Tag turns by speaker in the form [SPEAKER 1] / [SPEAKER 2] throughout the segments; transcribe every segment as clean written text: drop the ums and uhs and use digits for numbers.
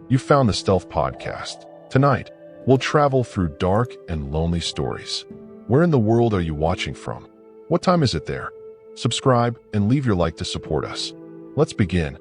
[SPEAKER 1] You found the Stealth Podcast. Tonight, we'll travel through dark and lonely stories. Where in the world are you watching from? What time is it there? Subscribe and leave your like to support us. Let's begin.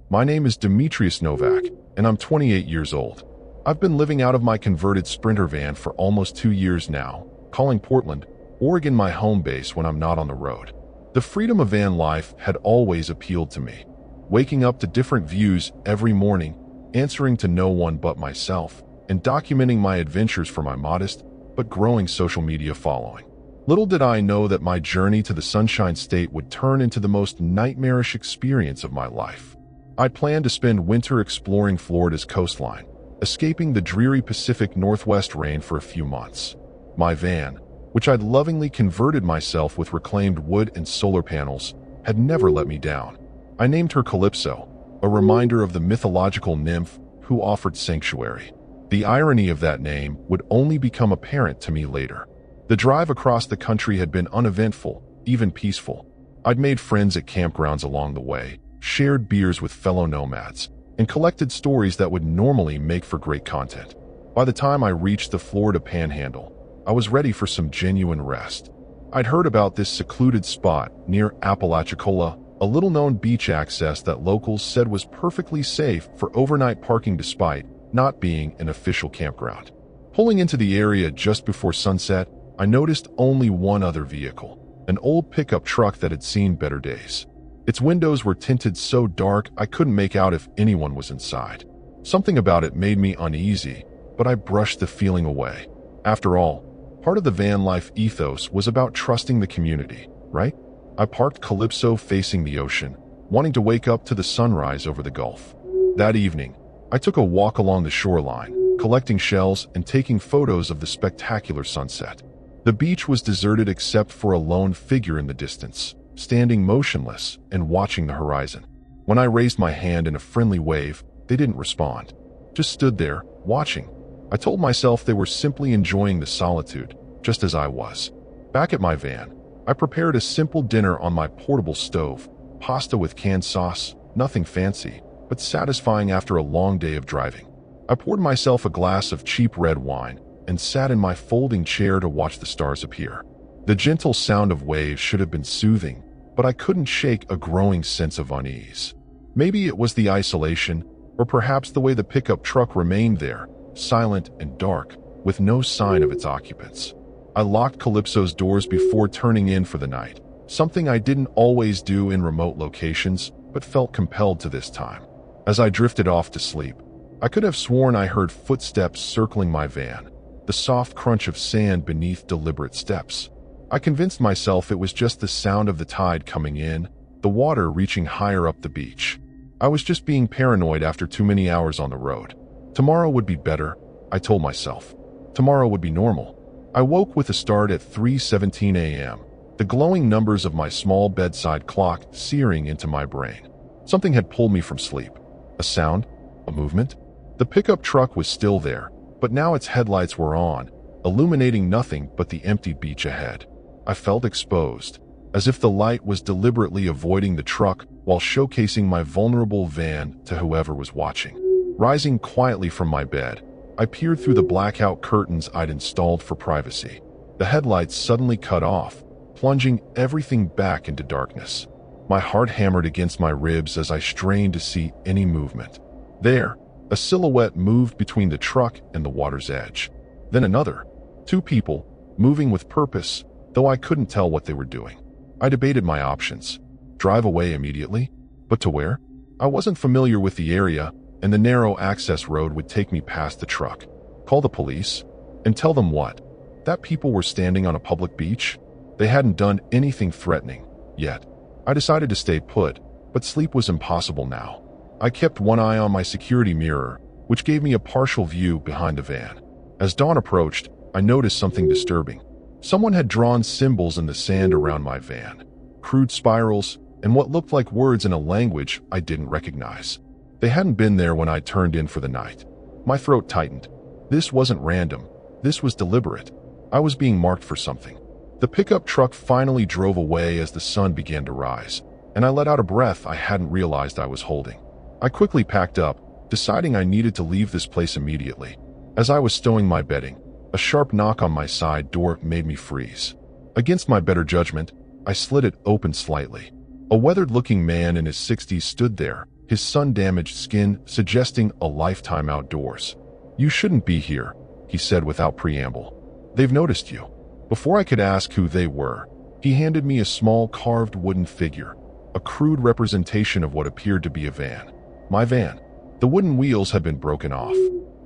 [SPEAKER 1] My name is Demetrius Novak, and I'm 28 years old. I've been living out of my converted Sprinter van for almost 2 years now, calling Portland, Oregon my home base when I'm not on the road. The freedom of van life had always appealed to me. Waking up to different views every morning, answering to no one but myself, and documenting my adventures for my modest but growing social media following. Little did I know that my journey to the Sunshine State would turn into the most nightmarish experience of my life. I planned to spend winter exploring Florida's coastline, escaping the dreary Pacific Northwest rain for a few months. My van, which I'd lovingly converted myself with reclaimed wood and solar panels, had never let me down. I named her Calypso, a reminder of the mythological nymph who offered sanctuary. The irony of that name would only become apparent to me later. The drive across the country had been uneventful, even peaceful. I'd made friends at campgrounds along the way, shared beers with fellow nomads, and collected stories that would normally make for great content. By the time I reached the Florida Panhandle, I was ready for some genuine rest. I'd heard about this secluded spot near Apalachicola, a little-known beach access that locals said was perfectly safe for overnight parking despite not being an official campground. Pulling into the area just before sunset, I noticed only one other vehicle, an old pickup truck that had seen better days. Its windows were tinted so dark I couldn't make out if anyone was inside. Something about it made me uneasy, but I brushed the feeling away. After all, part of the van life ethos was about trusting the community, right? I parked Calypso facing the ocean, wanting to wake up to the sunrise over the Gulf. That evening, I took a walk along the shoreline, collecting shells and taking photos of the spectacular sunset. The beach was deserted except for a lone figure in the distance, standing motionless and watching the horizon. When I raised my hand in a friendly wave, they didn't respond. Just stood there, watching. I told myself they were simply enjoying the solitude, just as I was. Back at my van, I prepared a simple dinner on my portable stove, pasta with canned sauce, nothing fancy, but satisfying after a long day of driving. I poured myself a glass of cheap red wine and sat in my folding chair to watch the stars appear. The gentle sound of waves should have been soothing, but I couldn't shake a growing sense of unease. Maybe it was the isolation, or perhaps the way the pickup truck remained there, silent and dark, with no sign of its occupants. I locked Calypso's doors before turning in for the night, something I didn't always do in remote locations, but felt compelled to this time. As I drifted off to sleep, I could have sworn I heard footsteps circling my van, the soft crunch of sand beneath deliberate steps. I convinced myself it was just the sound of the tide coming in, the water reaching higher up the beach. I was just being paranoid after too many hours on the road. Tomorrow would be better, I told myself. Tomorrow would be normal. I woke with a start at 3:17 a.m., the glowing numbers of my small bedside clock searing into my brain. Something had pulled me from sleep. A sound? A movement? The pickup truck was still there, but now its headlights were on, illuminating nothing but the empty beach ahead. I felt exposed, as if the light was deliberately avoiding the truck while showcasing my vulnerable van to whoever was watching. Rising quietly from my bed, I peered through the blackout curtains I'd installed for privacy. The headlights suddenly cut off, plunging everything back into darkness. My heart hammered against my ribs as I strained to see any movement. There, a silhouette moved between the truck and the water's edge. Then another. 2 people, moving with purpose, though I couldn't tell what they were doing. I debated my options. Drive away immediately? But to where? I wasn't familiar with the area, and the narrow access road would take me past the truck. Call the police? And tell them what? That people were standing on a public beach? They hadn't done anything threatening, yet. I decided to stay put, but sleep was impossible now. I kept one eye on my security mirror, which gave me a partial view behind the van. As dawn approached, I noticed something disturbing. Someone had drawn symbols in the sand around my van, crude spirals, and what looked like words in a language I didn't recognize. They hadn't been there when I turned in for the night. My throat tightened. This wasn't random. This was deliberate. I was being marked for something. The pickup truck finally drove away as the sun began to rise. and I let out a breath I hadn't realized I was holding. I quickly packed up, deciding I needed to leave this place immediately. As I was stowing my bedding, a sharp knock on my side door made me freeze. Against my better judgment, I slid it open slightly. A weathered-looking man in his 60s stood there, his sun-damaged skin suggesting a lifetime outdoors. "You shouldn't be here," he said without preamble. "They've noticed you." Before I could ask who they were, he handed me a small carved wooden figure, a crude representation of what appeared to be a van. My van. The wooden wheels had been broken off.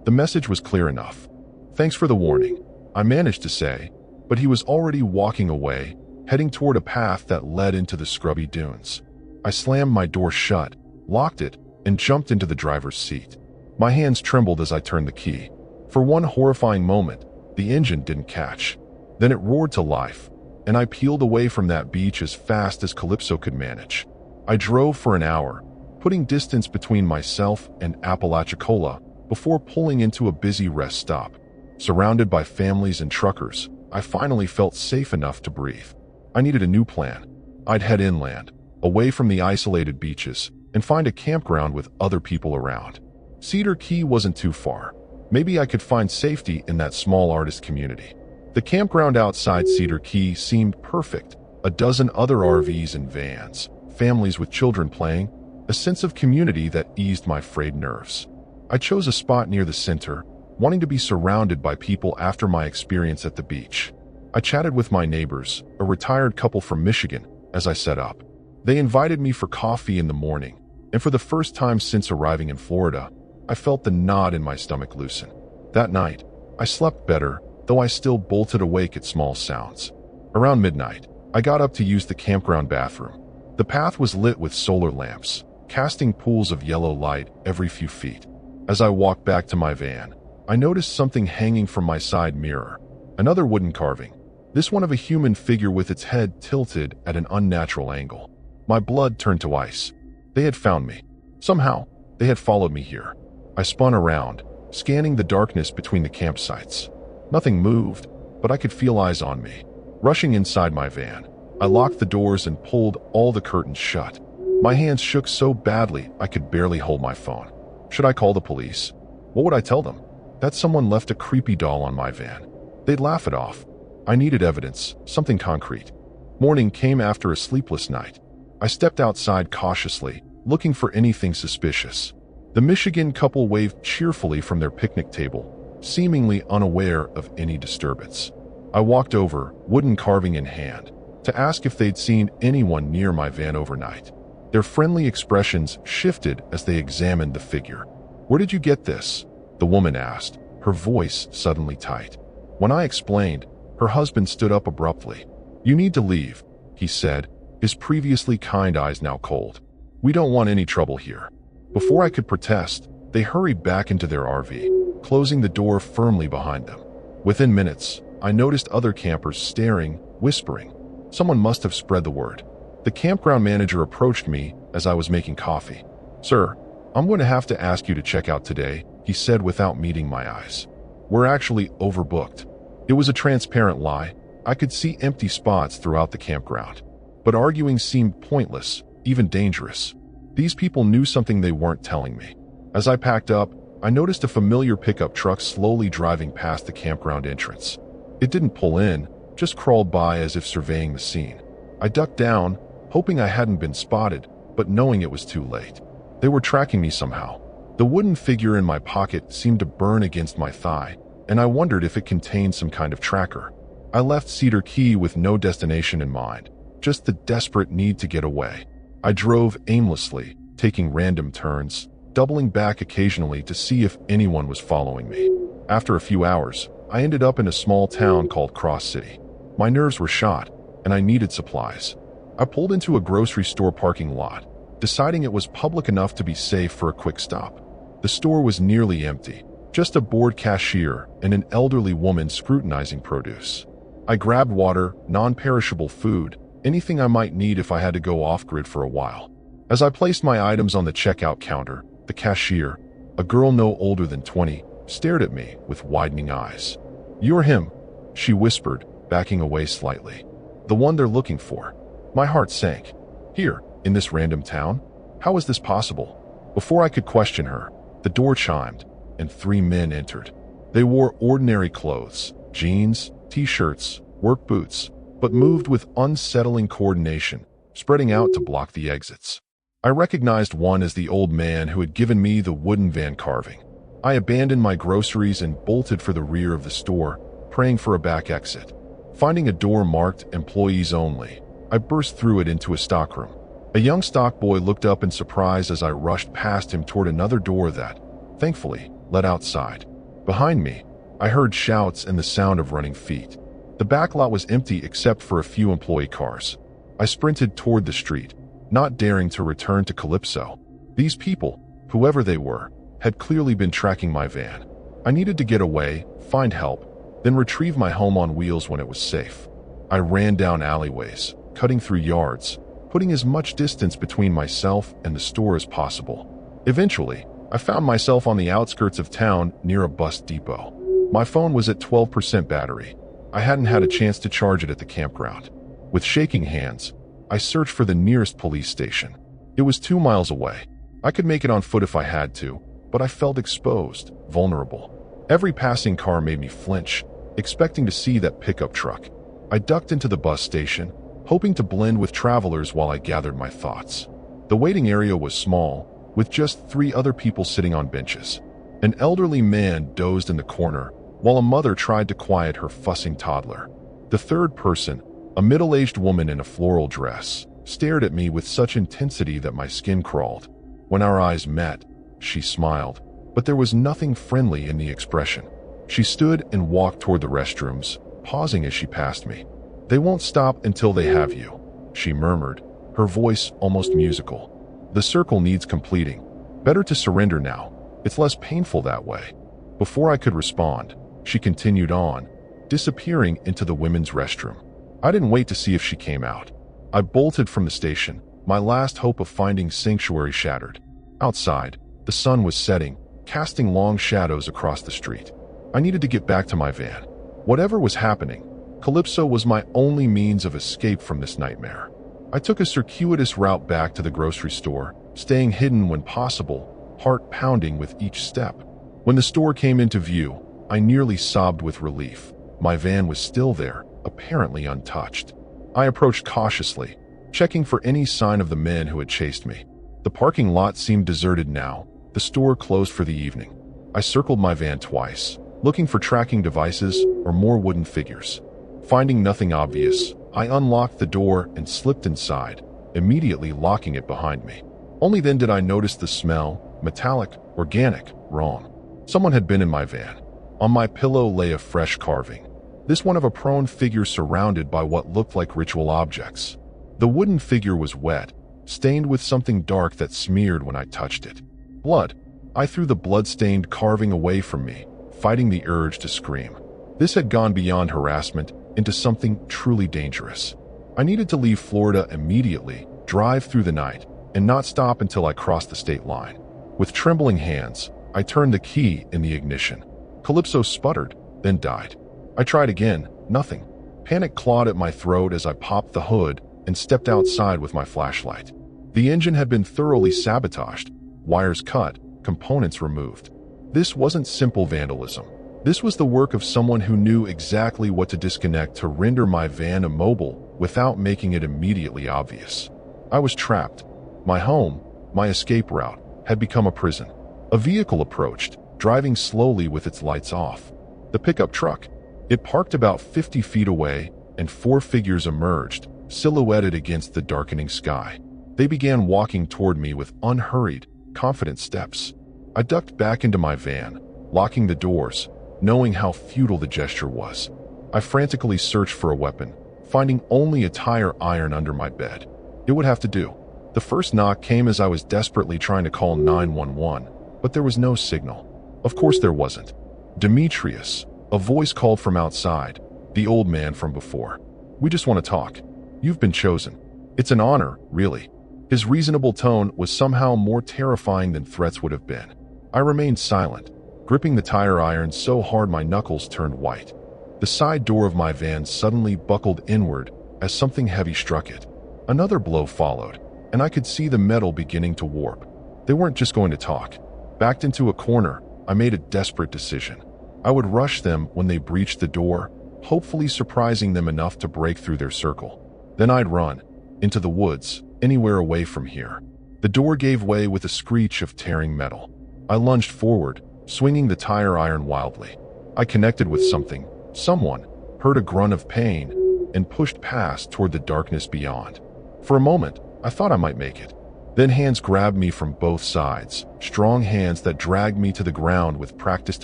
[SPEAKER 1] The message was clear enough. "Thanks for the warning," I managed to say, but he was already walking away, heading toward a path that led into the scrubby dunes. I slammed my door shut, locked it, and jumped into the driver's seat. My hands trembled as I turned the key. For one horrifying moment, the engine didn't catch. Then it roared to life, and I peeled away from that beach as fast as Calypso could manage. I drove for an hour, putting distance between myself and Apalachicola before pulling into a busy rest stop. Surrounded by families and truckers, I finally felt safe enough to breathe. I needed a new plan. I'd head inland, away from the isolated beaches, and find a campground with other people around. Cedar Key wasn't too far. Maybe I could find safety in that small artist community. The campground outside Cedar Key seemed perfect. A dozen other RVs and vans, families with children playing, a sense of community that eased my frayed nerves. I chose a spot near the center, wanting to be surrounded by people after my experience at the beach. I chatted with my neighbors, a retired couple from Michigan, as I set up. They invited me for coffee in the morning, and for the first time since arriving in Florida, I felt the knot in my stomach loosen. That night, I slept better, though I still bolted awake at small sounds. Around midnight, I got up to use the campground bathroom. The path was lit with solar lamps, casting pools of yellow light every few feet. As I walked back to my van, I noticed something hanging from my side mirror. Another wooden carving, this one of a human figure with its head tilted at an unnatural angle. My blood turned to ice. They had found me. Somehow, they had followed me here. I spun around, scanning the darkness between the campsites. Nothing moved, but I could feel eyes on me. Rushing inside my van, I locked the doors and pulled all the curtains shut. My hands shook so badly I could barely hold my phone. Should I call the police? What would I tell them? That someone left a creepy doll on my van. They'd laugh it off. I needed evidence, something concrete. Morning came after a sleepless night. I stepped outside cautiously, looking for anything suspicious. The Michigan couple waved cheerfully from their picnic table, seemingly unaware of any disturbance. I walked over, wooden carving in hand, to ask if they'd seen anyone near my van overnight. Their friendly expressions shifted as they examined the figure. "Where did you get this?" the woman asked, her voice suddenly tight. When I explained, her husband stood up abruptly. "You need to leave," he said, his previously kind eyes now cold. "We don't want any trouble here." Before I could protest, they hurried back into their RV, closing the door firmly behind them. Within minutes, I noticed other campers staring, whispering. Someone must have spread the word. The campground manager approached me as I was making coffee. "Sir, I'm going to have to ask you to check out today," he said without meeting my eyes. "We're actually overbooked." It was a transparent lie. I could see empty spots throughout the campground. But arguing seemed pointless, even dangerous. These people knew something they weren't telling me. As I packed up, I noticed a familiar pickup truck slowly driving past the campground entrance. It didn't pull in, just crawled by as if surveying the scene. I ducked down, hoping I hadn't been spotted, but knowing it was too late. They were tracking me somehow. The wooden figure in my pocket seemed to burn against my thigh, and I wondered if it contained some kind of tracker. I left Cedar Key with no destination in mind, just the desperate need to get away. I drove aimlessly, taking random turns, doubling back occasionally to see if anyone was following me. After a few hours, I ended up in a small town called Cross City. My nerves were shot, and I needed supplies. I pulled into a grocery store parking lot, deciding it was public enough to be safe for a quick stop. The store was nearly empty, just a bored cashier and an elderly woman scrutinizing produce. I grabbed water, non-perishable food, anything I might need if I had to go off-grid for a while. As I placed my items on the checkout counter, the cashier, a girl no older than 20, stared at me with widening eyes. "You're him," she whispered, backing away slightly. "The one they're looking for." My heart sank. "Here," In this random town? How is this possible? Before I could question her, the door chimed, and 3 men entered. They wore ordinary clothes, jeans, t-shirts, work boots, but moved with unsettling coordination, spreading out to block the exits. I recognized one as the old man who had given me the wooden van carving. I abandoned my groceries and bolted for the rear of the store, praying for a back exit. Finding a door marked "Employees Only," I burst through it into a stockroom. A young stock boy looked up in surprise as I rushed past him toward another door that, thankfully, led outside. Behind me, I heard shouts and the sound of running feet. The back lot was empty except for a few employee cars. I sprinted toward the street, not daring to return to Calypso. These people, whoever they were, had clearly been tracking my van. I needed to get away, find help, then retrieve my home on wheels when it was safe. I ran down alleyways, cutting through yards, putting as much distance between myself and the store as possible. Eventually, I found myself on the outskirts of town near a bus depot. My phone was at 12% battery. I hadn't had a chance to charge it at the campground. With shaking hands, I searched for the nearest police station. It was 2 miles away. I could make it on foot if I had to, but I felt exposed, vulnerable. Every passing car made me flinch, expecting to see that pickup truck. I ducked into the bus station, hoping to blend with travelers while I gathered my thoughts. The waiting area was small, with just 3 other people sitting on benches. An elderly man dozed in the corner, while a mother tried to quiet her fussing toddler. The third person, a middle-aged woman in a floral dress, stared at me with such intensity that my skin crawled. When our eyes met, she smiled, but there was nothing friendly in the expression. She stood and walked toward the restrooms, pausing as she passed me. "They won't stop until they have you," she murmured, her voice almost musical. "The circle needs completing. Better to surrender now. It's less painful that way." Before I could respond, she continued on, disappearing into the women's restroom. I didn't wait to see if she came out. I bolted from the station, my last hope of finding sanctuary shattered. Outside, the sun was setting, casting long shadows across the street. I needed to get back to my van. Whatever was happening, Calypso was my only means of escape from this nightmare. I took a circuitous route back to the grocery store, staying hidden when possible, heart pounding with each step. When the store came into view, I nearly sobbed with relief. My van was still there, apparently untouched. I approached cautiously, checking for any sign of the men who had chased me. The parking lot seemed deserted now, the store closed for the evening. I circled my van twice, looking for tracking devices or more wooden figures. Finding nothing obvious, I unlocked the door and slipped inside, immediately locking it behind me. Only then did I notice the smell, metallic, organic, wrong. Someone had been in my van. On my pillow lay a fresh carving. This one of a prone figure surrounded by what looked like ritual objects. The wooden figure was wet, stained with something dark that smeared when I touched it. Blood. I threw the blood-stained carving away from me, fighting the urge to scream. This had gone beyond harassment into something truly dangerous. I needed to leave Florida immediately, drive through the night, and not stop until I crossed the state line. With trembling hands, I turned the key in the ignition. Calypso sputtered, then died. I tried again, nothing. Panic clawed at my throat as I popped the hood and stepped outside with my flashlight. The engine had been thoroughly sabotaged, wires cut, components removed. This wasn't simple vandalism. This was the work of someone who knew exactly what to disconnect to render my van immobile without making it immediately obvious. I was trapped. My home, my escape route, had become a prison. A vehicle approached, driving slowly with its lights off. The pickup truck. It parked about 50 feet away, and 4 figures emerged, silhouetted against the darkening sky. They began walking toward me with unhurried, confident steps. I ducked back into my van, locking the doors, knowing how futile the gesture was. I frantically searched for a weapon, finding only a tire iron under my bed. It would have to do. The first knock came as I was desperately trying to call 911, but there was no signal. Of course there wasn't. Demetrius, a voice called from outside, the old man from before. "We just want to talk. You've been chosen. It's an honor, really." His reasonable tone was somehow more terrifying than threats would have been. I remained silent, gripping the tire iron so hard my knuckles turned white. The side door of my van suddenly buckled inward as something heavy struck it. Another blow followed, and I could see the metal beginning to warp. They weren't just going to talk. Backed into a corner, I made a desperate decision. I would rush them when they breached the door, hopefully surprising them enough to break through their circle. Then I'd run, into the woods, anywhere away from here. The door gave way with a screech of tearing metal. I lunged forward, swinging the tire iron wildly. I connected with something, someone, heard a grunt of pain, and pushed past toward the darkness beyond. For a moment, I thought I might make it. Then hands grabbed me from both sides, strong hands that dragged me to the ground with practiced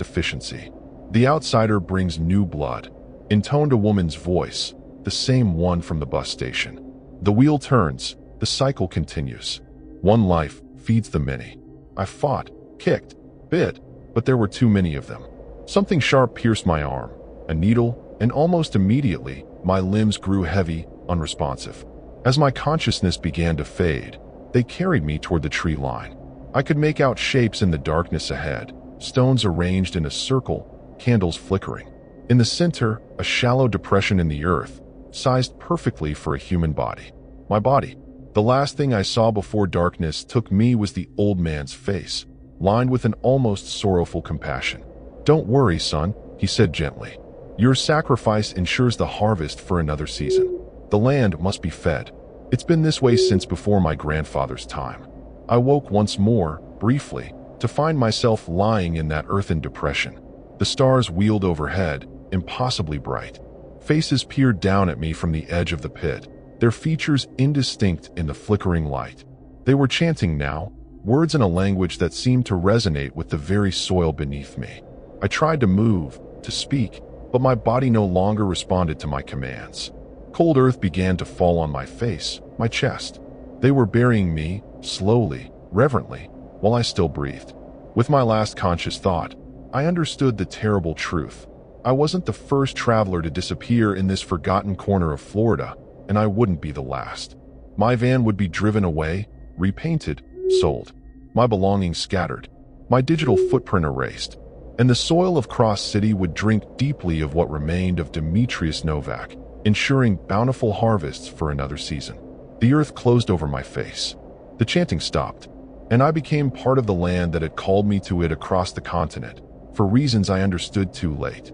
[SPEAKER 1] efficiency. The outsider brings new blood, intoned a woman's voice, the same one from the bus station. The wheel turns, the cycle continues. One life feeds the many. I fought, kicked, bit, but there were too many of them. Something sharp pierced my arm, a needle, and almost immediately, my limbs grew heavy, unresponsive. As my consciousness began to fade, they carried me toward the tree line. I could make out shapes in the darkness ahead, stones arranged in a circle, candles flickering. In the center, a shallow depression in the earth, sized perfectly for a human body. My body. The last thing I saw before darkness took me was the old man's face, lined with an almost sorrowful compassion. "Don't worry, son," he said gently. "Your sacrifice ensures the harvest for another season. The land must be fed. It's been this way since before my grandfather's time." I woke once more, briefly, to find myself lying in that earthen depression. The stars wheeled overhead, impossibly bright. Faces peered down at me from the edge of the pit, their features indistinct in the flickering light. They were chanting now, words in a language that seemed to resonate with the very soil beneath me. I tried to move, to speak, but my body no longer responded to my commands. Cold earth began to fall on my face, my chest. They were burying me, slowly, reverently, while I still breathed. With my last conscious thought, I understood the terrible truth. I wasn't the first traveler to disappear in this forgotten corner of Florida, and I wouldn't be the last. My van would be driven away, repainted, sold. My belongings scattered, my digital footprint erased, and the soil of Cross City would drink deeply of what remained of Demetrius Novak, ensuring bountiful harvests for another season. The earth closed over my face. The chanting stopped, and I became part of the land that had called me to it across the continent, for reasons I understood too late.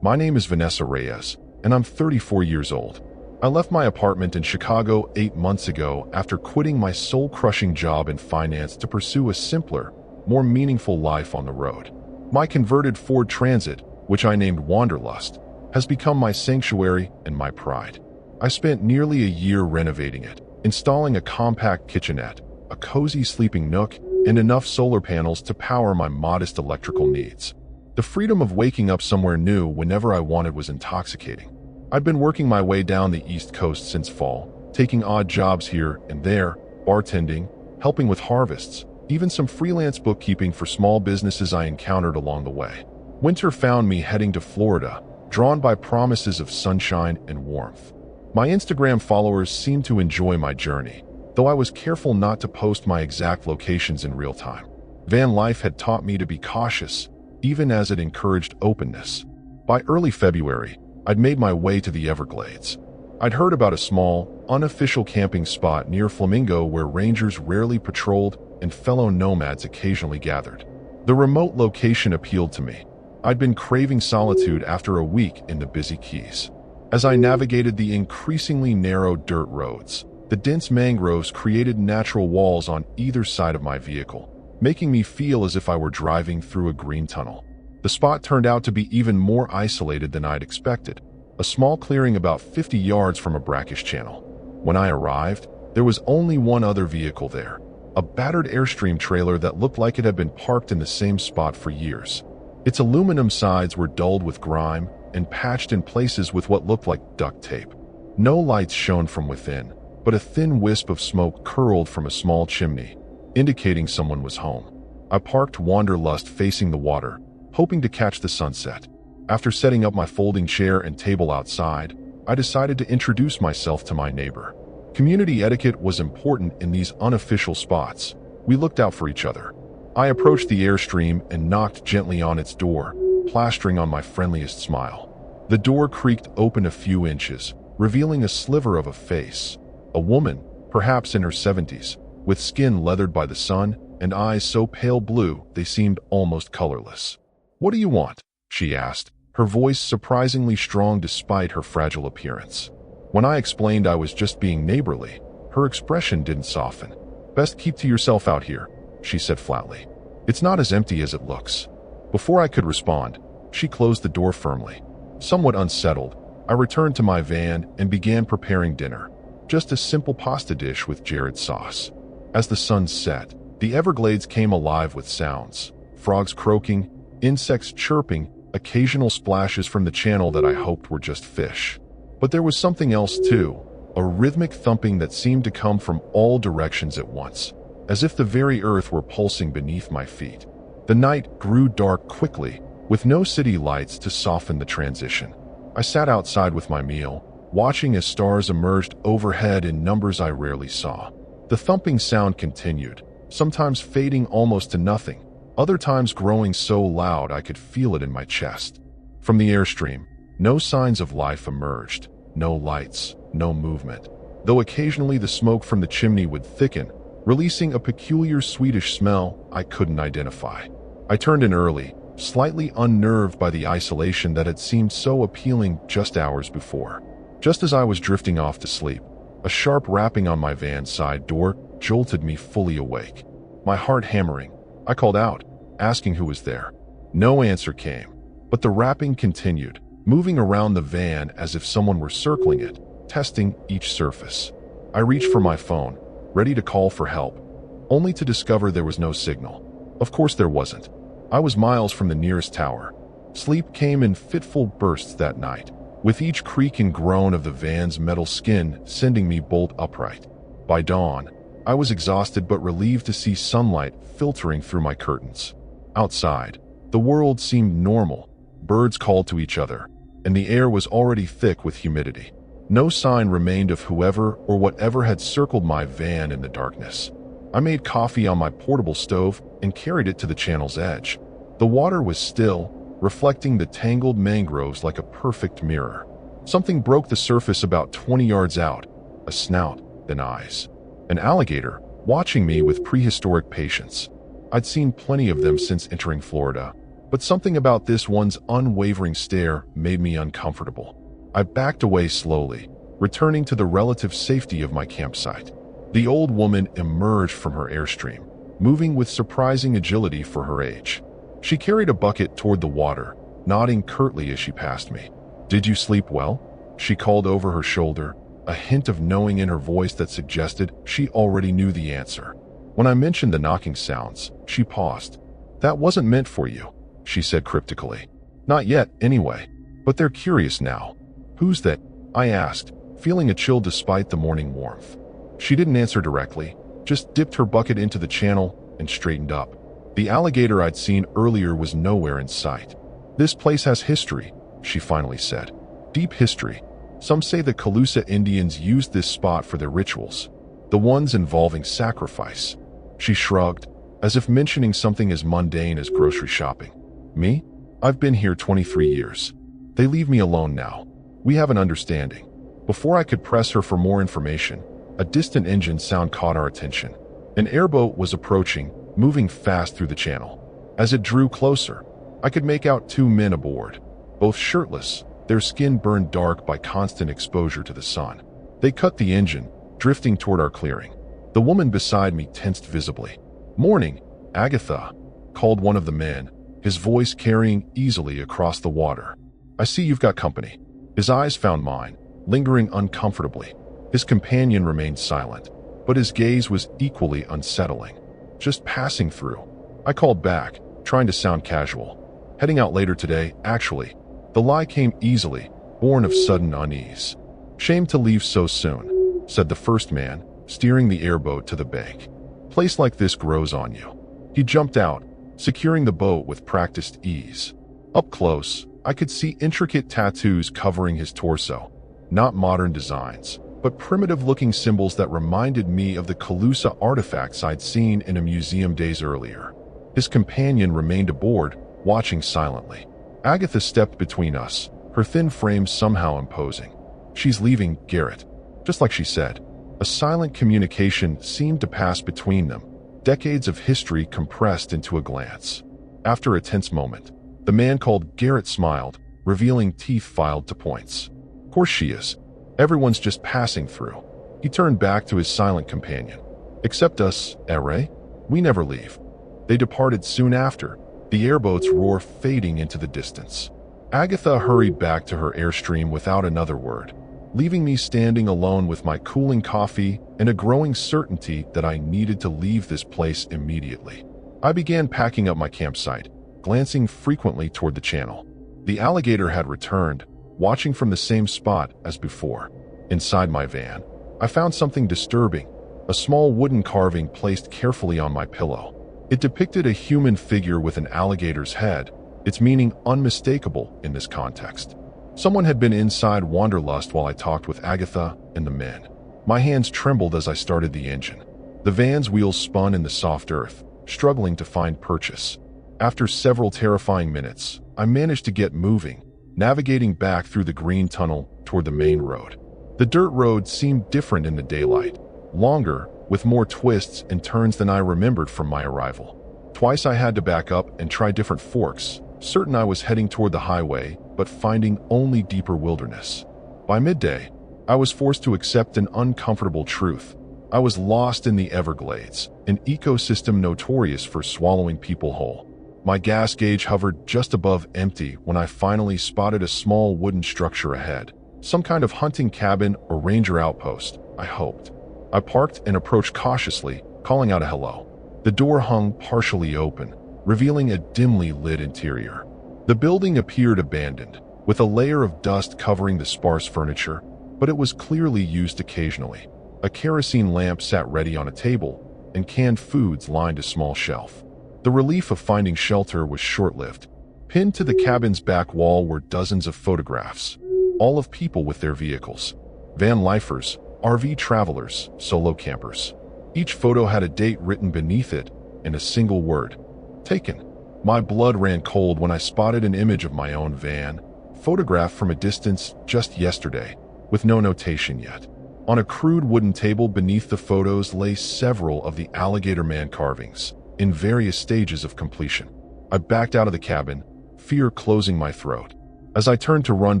[SPEAKER 1] My name is Vanessa Reyes, and I'm 34 years old. I left my apartment in Chicago 8 months ago after quitting my soul-crushing job in finance to pursue a simpler, more meaningful life on the road. My converted Ford Transit, which I named Wanderlust, has become my sanctuary and my pride. I spent nearly a year renovating it, installing a compact kitchenette, a cozy sleeping nook, and enough solar panels to power my modest electrical needs. The freedom of waking up somewhere new whenever I wanted was intoxicating. I'd been working my way down the East Coast since fall, taking odd jobs here and there, bartending, helping with harvests, even some freelance bookkeeping for small businesses I encountered along the way. Winter found me heading to Florida, drawn by promises of sunshine and warmth. My Instagram followers seemed to enjoy my journey, though I was careful not to post my exact locations in real time. Vanlife had taught me to be cautious, even as it encouraged openness. By early February, I'd made my way to the Everglades. I'd heard about a small, unofficial camping spot near Flamingo where rangers rarely patrolled and fellow nomads occasionally gathered. The remote location appealed to me. I'd been craving solitude after a week in the busy Keys. As I navigated the increasingly narrow dirt roads, the dense mangroves created natural walls on either side of my vehicle, making me feel as if I were driving through a green tunnel. The spot turned out to be even more isolated than I'd expected, a small clearing about 50 yards from a brackish channel. When I arrived, there was only one other vehicle there, a battered Airstream trailer that looked like it had been parked in the same spot for years. Its aluminum sides were dulled with grime and patched in places with what looked like duct tape. No lights shone from within, but a thin wisp of smoke curled from a small chimney, indicating someone was home. I parked Wanderlust facing the water, hoping to catch the sunset. After setting up my folding chair and table outside, I decided to introduce myself to my neighbor. Community etiquette was important in these unofficial spots. We looked out for each other. I approached the airstream and knocked gently on its door, plastering on my friendliest smile. The door creaked open a few inches, revealing a sliver of a face. A woman, perhaps in her 70s, with skin leathered by the sun and eyes so pale blue they seemed almost colorless. "What do you want?" she asked, her voice surprisingly strong despite her fragile appearance. When I explained I was just being neighborly, her expression didn't soften. "Best keep to yourself out here," she said flatly. "It's not as empty as it looks." Before I could respond, she closed the door firmly. Somewhat unsettled, I returned to my van and began preparing dinner. Just a simple pasta dish with Jared sauce. As the sun set, the Everglades came alive with sounds. Frogs croaking, insects chirping, occasional splashes from the channel that I hoped were just fish. But there was something else too, a rhythmic thumping that seemed to come from all directions at once, as if the very earth were pulsing beneath my feet. The night grew dark quickly, with no city lights to soften the transition. I sat outside with my meal, watching as stars emerged overhead in numbers I rarely saw. The thumping sound continued, sometimes fading almost to nothing, other times growing so loud I could feel it in my chest. From the airstream, no signs of life emerged, no lights, no movement, though occasionally the smoke from the chimney would thicken, releasing a peculiar sweetish smell I couldn't identify. I turned in early, slightly unnerved by the isolation that had seemed so appealing just hours before. Just as I was drifting off to sleep, a sharp rapping on my van's side door jolted me fully awake. My heart hammering, I called out, asking who was there. No answer came, but the rapping continued, moving around the van as if someone were circling it, testing each surface. I reached for my phone, ready to call for help, only to discover there was no signal. Of course there wasn't. I was miles from the nearest tower. Sleep came in fitful bursts that night, with each creak and groan of the van's metal skin sending me bolt upright. By dawn, I was exhausted but relieved to see sunlight filtering through my curtains. Outside, the world seemed normal. Birds called to each other, and the air was already thick with humidity. No sign remained of whoever or whatever had circled my van in the darkness. I made coffee on my portable stove and carried it to the channel's edge. The water was still, reflecting the tangled mangroves like a perfect mirror. Something broke the surface about 20 yards out, a snout, then eyes. An alligator, watching me with prehistoric patience. I'd seen plenty of them since entering Florida, but something about this one's unwavering stare made me uncomfortable. I backed away slowly, returning to the relative safety of my campsite. The old woman emerged from her airstream, moving with surprising agility for her age. She carried a bucket toward the water, nodding curtly as she passed me. "Did you sleep well?" she called over her shoulder, a hint of knowing in her voice that suggested she already knew the answer. When I mentioned the knocking sounds, she paused. "That wasn't meant for you," she said cryptically. "Not yet, anyway. But they're curious now." "Who's that?" I asked, feeling a chill despite the morning warmth. She didn't answer directly, just dipped her bucket into the channel and straightened up. The alligator I'd seen earlier was nowhere in sight. "This place has history," she finally said. "Deep history. Some say the Calusa Indians used this spot for their rituals, the ones involving sacrifice." She shrugged, as if mentioning something as mundane as grocery shopping. "Me? I've been here 23 years. They leave me alone now. We have an understanding." Before I could press her for more information, a distant engine sound caught our attention. An airboat was approaching, moving fast through the channel. As it drew closer, I could make out two men aboard, both shirtless, their skin burned dark by constant exposure to the sun. They cut the engine, drifting toward our clearing. The woman beside me tensed visibly. "Morning, Agatha," called one of the men, his voice carrying easily across the water. "I see you've got company." His eyes found mine, lingering uncomfortably. His companion remained silent, but his gaze was equally unsettling. "Just passing through," I called back, trying to sound casual. "Heading out later today, actually." The lie came easily, born of sudden unease. "Shame to leave so soon," said the first man, steering the airboat to the bank. "Place like this grows on you." He jumped out, securing the boat with practiced ease. Up close, I could see intricate tattoos covering his torso. Not modern designs, but primitive-looking symbols that reminded me of the Calusa artifacts I'd seen in a museum days earlier. His companion remained aboard, watching silently. Agatha stepped between us, her thin frame somehow imposing. "She's leaving, Garrett." Just like she said. A silent communication seemed to pass between them, decades of history compressed into a glance. After a tense moment, the man called Garrett smiled, revealing teeth filed to points. "Of course she is. Everyone's just passing through." He turned back to his silent companion. "Except us, Ray? We never leave." They departed soon after, the airboat's roar fading into the distance. Agatha hurried back to her airstream without another word, leaving me standing alone with my cooling coffee and a growing certainty that I needed to leave this place immediately. I began packing up my campsite, glancing frequently toward the channel. The alligator had returned, watching from the same spot as before. Inside my van, I found something disturbing, a small wooden carving placed carefully on my pillow. It depicted a human figure with an alligator's head, its meaning unmistakable in this context. Someone had been inside Wanderlust while I talked with Agatha and the men. My hands trembled as I started the engine. The van's wheels spun in the soft earth, struggling to find purchase. After several terrifying minutes, I managed to get moving, navigating back through the green tunnel toward the main road. The dirt road seemed different in the daylight, longer, with more twists and turns than I remembered from my arrival. Twice I had to back up and try different forks, certain I was heading toward the highway, but finding only deeper wilderness. By midday, I was forced to accept an uncomfortable truth. I was lost in the Everglades, an ecosystem notorious for swallowing people whole. My gas gauge hovered just above empty when I finally spotted a small wooden structure ahead. Some kind of hunting cabin or ranger outpost, I hoped. I parked and approached cautiously, calling out a hello. The door hung partially open, revealing a dimly lit interior. The building appeared abandoned, with a layer of dust covering the sparse furniture, but it was clearly used occasionally. A kerosene lamp sat ready on a table, and canned foods lined a small shelf. The relief of finding shelter was short-lived. Pinned to the cabin's back wall were dozens of photographs, all of people with their vehicles. Vanlifers, RV travelers, solo campers. Each photo had a date written beneath it and a single word: taken. My blood ran cold when I spotted an image of my own van, photographed from a distance just yesterday, with no notation yet. On a crude wooden table beneath the photos lay several of the alligator man carvings, in various stages of completion. I backed out of the cabin, fear closing my throat. As I turned to run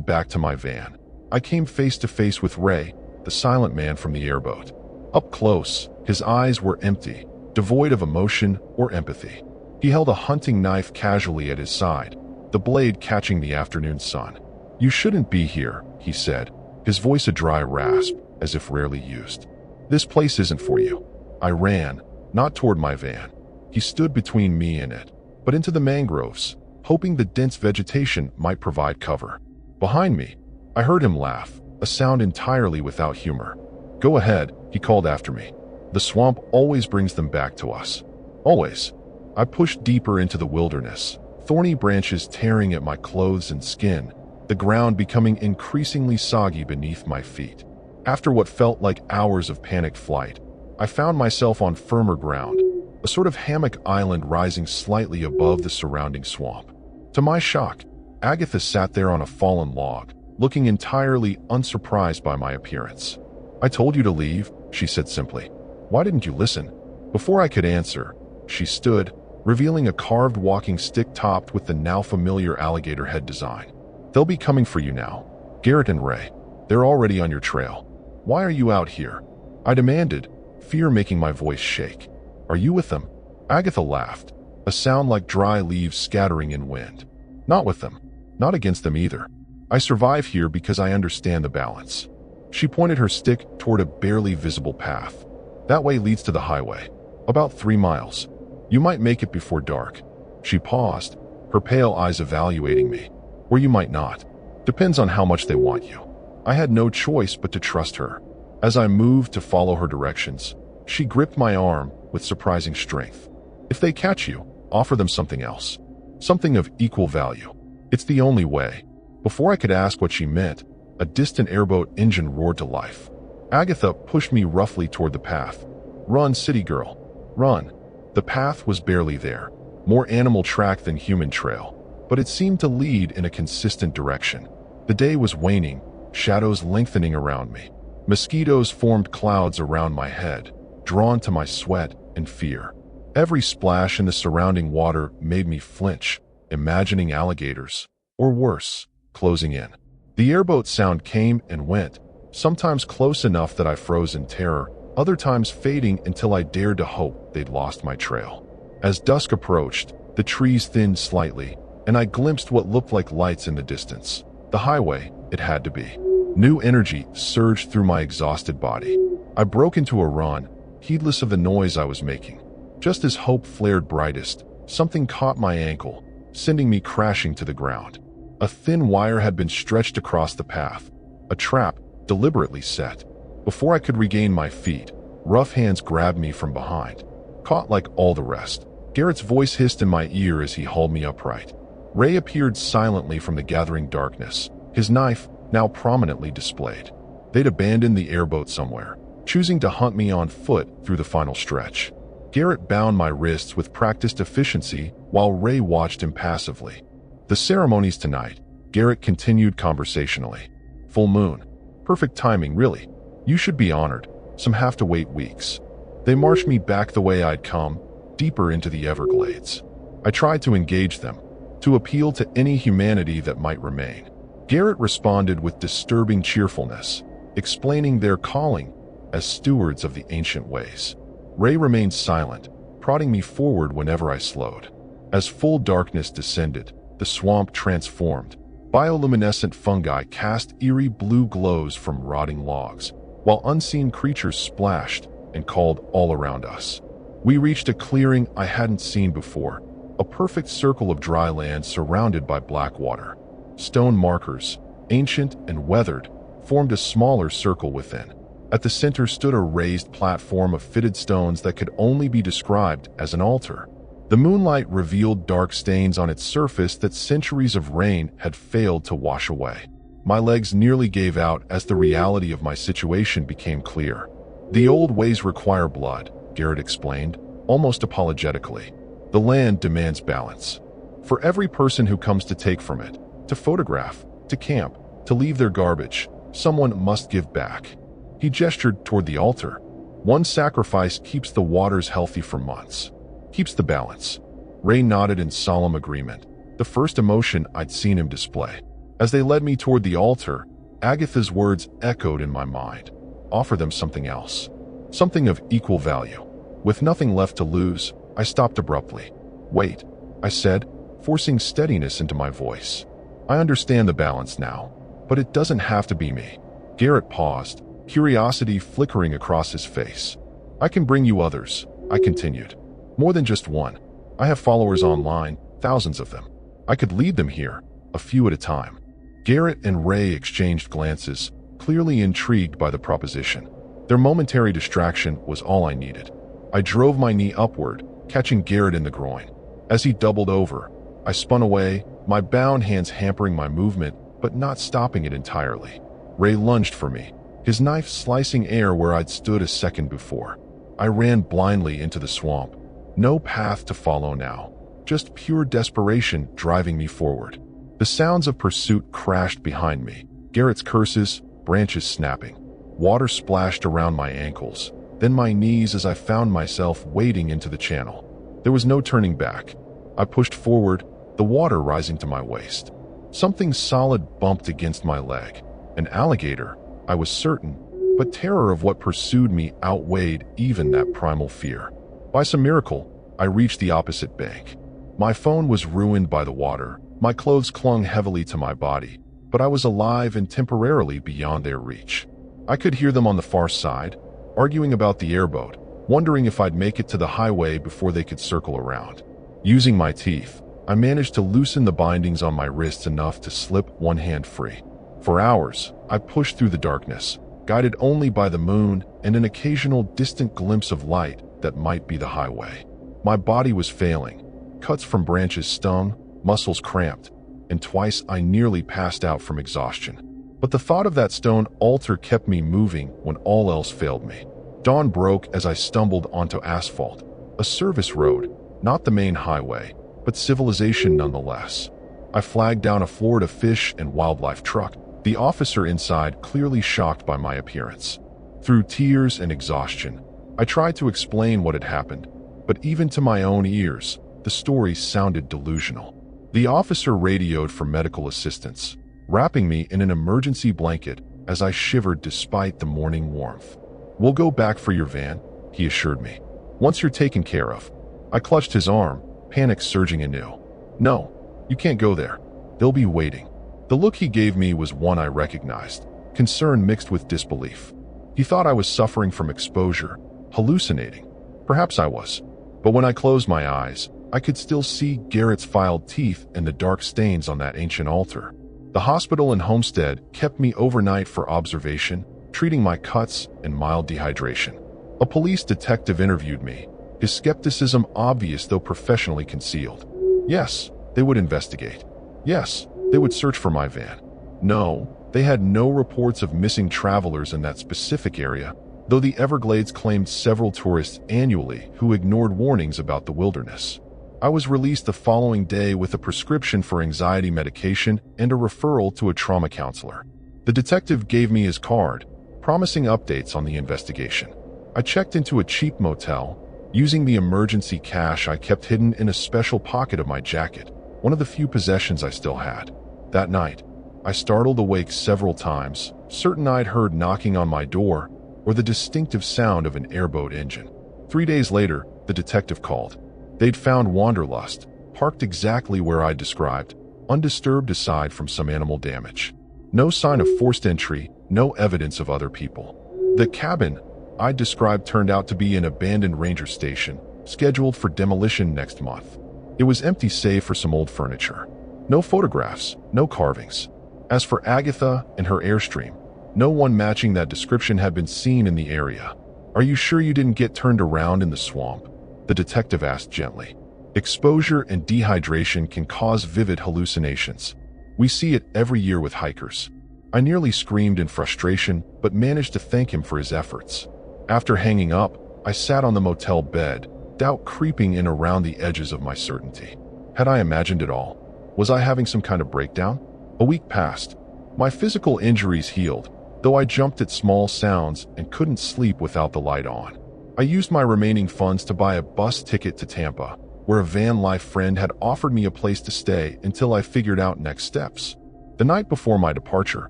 [SPEAKER 1] back to my van, I came face to face with Ray, the silent man from the airboat. Up close, his eyes were empty, devoid of emotion or empathy. He held a hunting knife casually at his side, the blade catching the afternoon sun. "You shouldn't be here," he said, his voice a dry rasp, as if rarely used. "This place isn't for you." I ran, not toward my van. He stood between me and it, but into the mangroves, hoping the dense vegetation might provide cover. Behind me, I heard him laugh, a sound entirely without humor. "Go ahead," he called after me. "The swamp always brings them back to us. Always." I pushed deeper into the wilderness, thorny branches tearing at my clothes and skin, the ground becoming increasingly soggy beneath my feet. After what felt like hours of panicked flight, I found myself on firmer ground, a sort of hammock island rising slightly above the surrounding swamp. To my shock, Agatha sat there on a fallen log, looking entirely unsurprised by my appearance. "I told you to leave," she said simply. "Why didn't you listen?" Before I could answer, she stood, revealing a carved walking stick topped with the now familiar alligator head design. "They'll be coming for you now. Garrett and Ray. They're already on your trail. Why are you out here?" I demanded, fear making my voice shake. "Are you with them?" Agatha laughed, a sound like dry leaves scattering in wind. "Not with them. Not against them either. I survive here because I understand the balance." She pointed her stick toward a barely visible path. "That way leads to the highway. About 3 miles. You might make it before dark." She paused, her pale eyes evaluating me. "Or you might not. Depends on how much they want you." I had no choice but to trust her. As I moved to follow her directions, she gripped my arm with surprising strength. "If they catch you, offer them something else. Something of equal value. It's the only way." Before I could ask what she meant, a distant airboat engine roared to life. Agatha pushed me roughly toward the path. "Run, city girl. Run." The path was barely there, more animal track than human trail, but it seemed to lead in a consistent direction. The day was waning, shadows lengthening around me. Mosquitoes formed clouds around my head, drawn to my sweat and fear. Every splash in the surrounding water made me flinch, imagining alligators, or worse, closing in. The airboat sound came and went, sometimes close enough that I froze in terror, other times fading until I dared to hope they'd lost my trail. As dusk approached, the trees thinned slightly, and I glimpsed what looked like lights in the distance. The highway, it had to be. New energy surged through my exhausted body. I broke into a run, heedless of the noise I was making. Just as hope flared brightest, something caught my ankle, sending me crashing to the ground. A thin wire had been stretched across the path, a trap deliberately set. Before I could regain my feet, rough hands grabbed me from behind. Caught like all the rest, Garrett's voice hissed in my ear as he hauled me upright. Ray appeared silently from the gathering darkness, his knife now prominently displayed. They'd abandoned the airboat somewhere, choosing to hunt me on foot through the final stretch. Garrett bound my wrists with practiced efficiency while Ray watched impassively. The ceremony's tonight, Garrett continued conversationally. Full moon. Perfect timing, really. You should be honored. Some have to wait weeks. They marched me back the way I'd come, deeper into the Everglades. I tried to engage them, to appeal to any humanity that might remain. Garrett responded with disturbing cheerfulness, explaining their calling as stewards of the ancient ways. Ray remained silent, prodding me forward whenever I slowed. As full darkness descended, the swamp transformed. Bioluminescent fungi cast eerie blue glows from rotting logs, while unseen creatures splashed and called all around us. We reached a clearing I hadn't seen before, a perfect circle of dry land surrounded by black water. Stone markers, ancient and weathered, formed a smaller circle within. At the center stood a raised platform of fitted stones that could only be described as an altar. The moonlight revealed dark stains on its surface that centuries of rain had failed to wash away. My legs nearly gave out as the reality of my situation became clear. The old ways require blood, Garrett explained, almost apologetically. The land demands balance. For every person who comes to take from it, to photograph, to camp, to leave their garbage, someone must give back. He gestured toward the altar. One sacrifice keeps the waters healthy for months. Keeps the balance. Ray nodded in solemn agreement, the first emotion I'd seen him display. As they led me toward the altar, Agatha's words echoed in my mind. Offer them something else. Something of equal value. With nothing left to lose, I stopped abruptly. Wait, I said, forcing steadiness into my voice. I understand the balance now, but it doesn't have to be me. Garrett paused, curiosity flickering across his face. I can bring you others, I continued. More than just one. I have followers online, thousands of them. I could lead them here, a few at a time. Garrett and Ray exchanged glances, clearly intrigued by the proposition. Their momentary distraction was all I needed. I drove my knee upward, catching Garrett in the groin. As he doubled over, I spun away, my bound hands hampering my movement, but not stopping it entirely. Ray lunged for me, his knife slicing air where I'd stood a second before. I ran blindly into the swamp. No path to follow now, just pure desperation driving me forward. The sounds of pursuit crashed behind me, Garrett's curses, branches snapping. Water splashed around my ankles, then my knees as I found myself wading into the channel. There was no turning back. I pushed forward, the water rising to my waist. Something solid bumped against my leg. An alligator, I was certain, but terror of what pursued me outweighed even that primal fear. By some miracle, I reached the opposite bank. My phone was ruined by the water, my clothes clung heavily to my body, but I was alive and temporarily beyond their reach. I could hear them on the far side, arguing about the airboat, wondering if I'd make it to the highway before they could circle around. Using my teeth, I managed to loosen the bindings on my wrists enough to slip one hand free. For hours, I pushed through the darkness, guided only by the moon and an occasional distant glimpse of light that might be the highway. My body was failing. Cuts from branches stung, muscles cramped, and twice I nearly passed out from exhaustion. But the thought of that stone altar kept me moving when all else failed me. Dawn broke as I stumbled onto asphalt, a service road, not the main highway, but civilization nonetheless. I flagged down a Florida fish and wildlife truck, the officer inside clearly shocked by my appearance. Through tears and exhaustion, I tried to explain what had happened, but even to my own ears, the story sounded delusional. The officer radioed for medical assistance, wrapping me in an emergency blanket as I shivered despite the morning warmth. "We'll go back for your van," he assured me. "Once you're taken care of." I clutched his arm, panic surging anew. "No, you can't go there. They'll be waiting." The look he gave me was one I recognized, concern mixed with disbelief. He thought I was suffering from exposure, hallucinating. Perhaps I was. But when I closed my eyes, I could still see Garrett's filed teeth and the dark stains on that ancient altar. The hospital in Homestead kept me overnight for observation, treating my cuts and mild dehydration. A police detective interviewed me, his skepticism obvious though professionally concealed. Yes, they would investigate. Yes, they would search for my van. No, they had no reports of missing travelers in that specific area, though the Everglades claimed several tourists annually who ignored warnings about the wilderness. I was released the following day with a prescription for anxiety medication and a referral to a trauma counselor. The detective gave me his card, promising updates on the investigation. I checked into a cheap motel, using the emergency cash I kept hidden in a special pocket of my jacket, one of the few possessions I still had. That night, I startled awake several times, certain I'd heard knocking on my door or the distinctive sound of an airboat engine. 3 days later, the detective called. They'd found Wanderlust, parked exactly where I described, undisturbed aside from some animal damage. No sign of forced entry, no evidence of other people. The cabin I described turned out to be an abandoned ranger station, scheduled for demolition next month. It was empty save for some old furniture. No photographs, no carvings. As for Agatha and her Airstream, no one matching that description had been seen in the area. "Are you sure you didn't get turned around in the swamp?" the detective asked gently. "Exposure and dehydration can cause vivid hallucinations. We see it every year with hikers." I nearly screamed in frustration, but managed to thank him for his efforts. After hanging up, I sat on the motel bed, doubt creeping in around the edges of my certainty. Had I imagined it all? Was I having some kind of breakdown? A week passed. My physical injuries healed, though I jumped at small sounds and couldn't sleep without the light on. I used my remaining funds to buy a bus ticket to Tampa, where a Vanlife friend had offered me a place to stay until I figured out next steps. The night before my departure,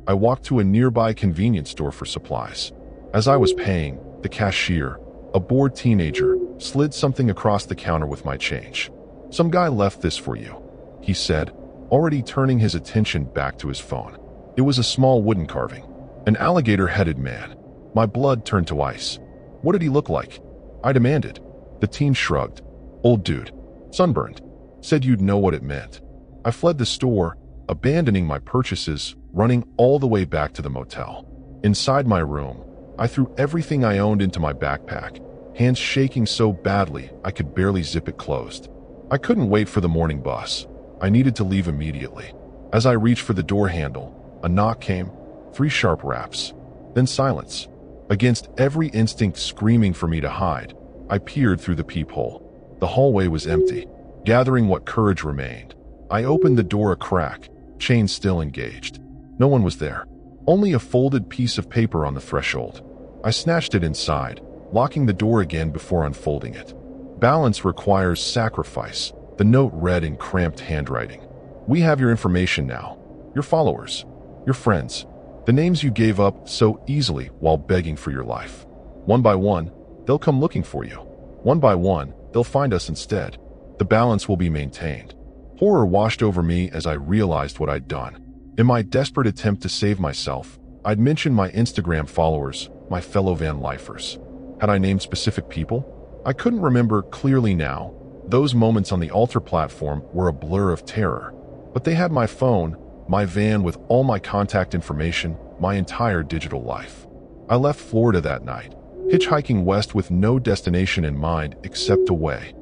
[SPEAKER 1] I walked to a nearby convenience store for supplies. As I was paying, the cashier, a bored teenager, slid something across the counter with my change. "Some guy left this for you," he said, already turning his attention back to his phone. It was a small wooden carving. An alligator-headed man. My blood turned to ice. "What did he look like?" I demanded. The teen shrugged. "Old dude. Sunburned. Said you'd know what it meant." I fled the store, abandoning my purchases, running all the way back to the motel. Inside my room, I threw everything I owned into my backpack, hands shaking so badly I could barely zip it closed. I couldn't wait for the morning bus. I needed to leave immediately. As I reached for the door handle, a knock came, 3 sharp raps, then silence. Against every instinct screaming for me to hide, I peered through the peephole. The hallway was empty. Gathering what courage remained, I opened the door a crack, chain still engaged. No one was there. Only a folded piece of paper on the threshold. I snatched it inside, locking the door again before unfolding it. "Balance requires sacrifice," the note read in cramped handwriting. "We have your information now. Your followers. Your friends. The names you gave up so easily while begging for your life. One by one, they'll come looking for you. One by one, they'll find us instead. The balance will be maintained." Horror washed over me as I realized what I'd done. In my desperate attempt to save myself, I'd mentioned my Instagram followers, my fellow Vanlifers. Had I named specific people? I couldn't remember clearly now. Those moments on the altar platform were a blur of terror. But they had my phone, my van with all my contact information, my entire digital life. I left Florida that night, hitchhiking west with no destination in mind except away.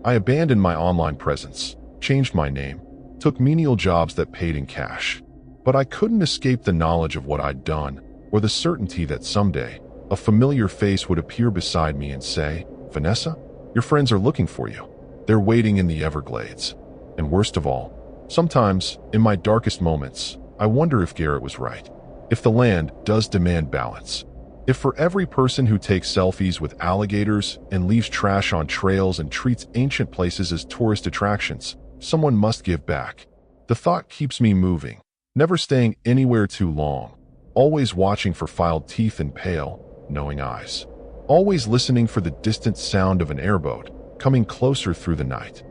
[SPEAKER 1] I abandoned my online presence, changed my name, took menial jobs that paid in cash. But I couldn't escape the knowledge of what I'd done, or the certainty that someday, a familiar face would appear beside me and say, "Vanessa, your friends are looking for you. They're waiting in the Everglades." And worst of all, sometimes, in my darkest moments, I wonder if Garrett was right. If the land does demand balance. If for every person who takes selfies with alligators and leaves trash on trails and treats ancient places as tourist attractions, someone must give back. The thought keeps me moving, never staying anywhere too long, always watching for filed teeth and pale, knowing eyes. Always listening for the distant sound of an airboat coming closer through the night.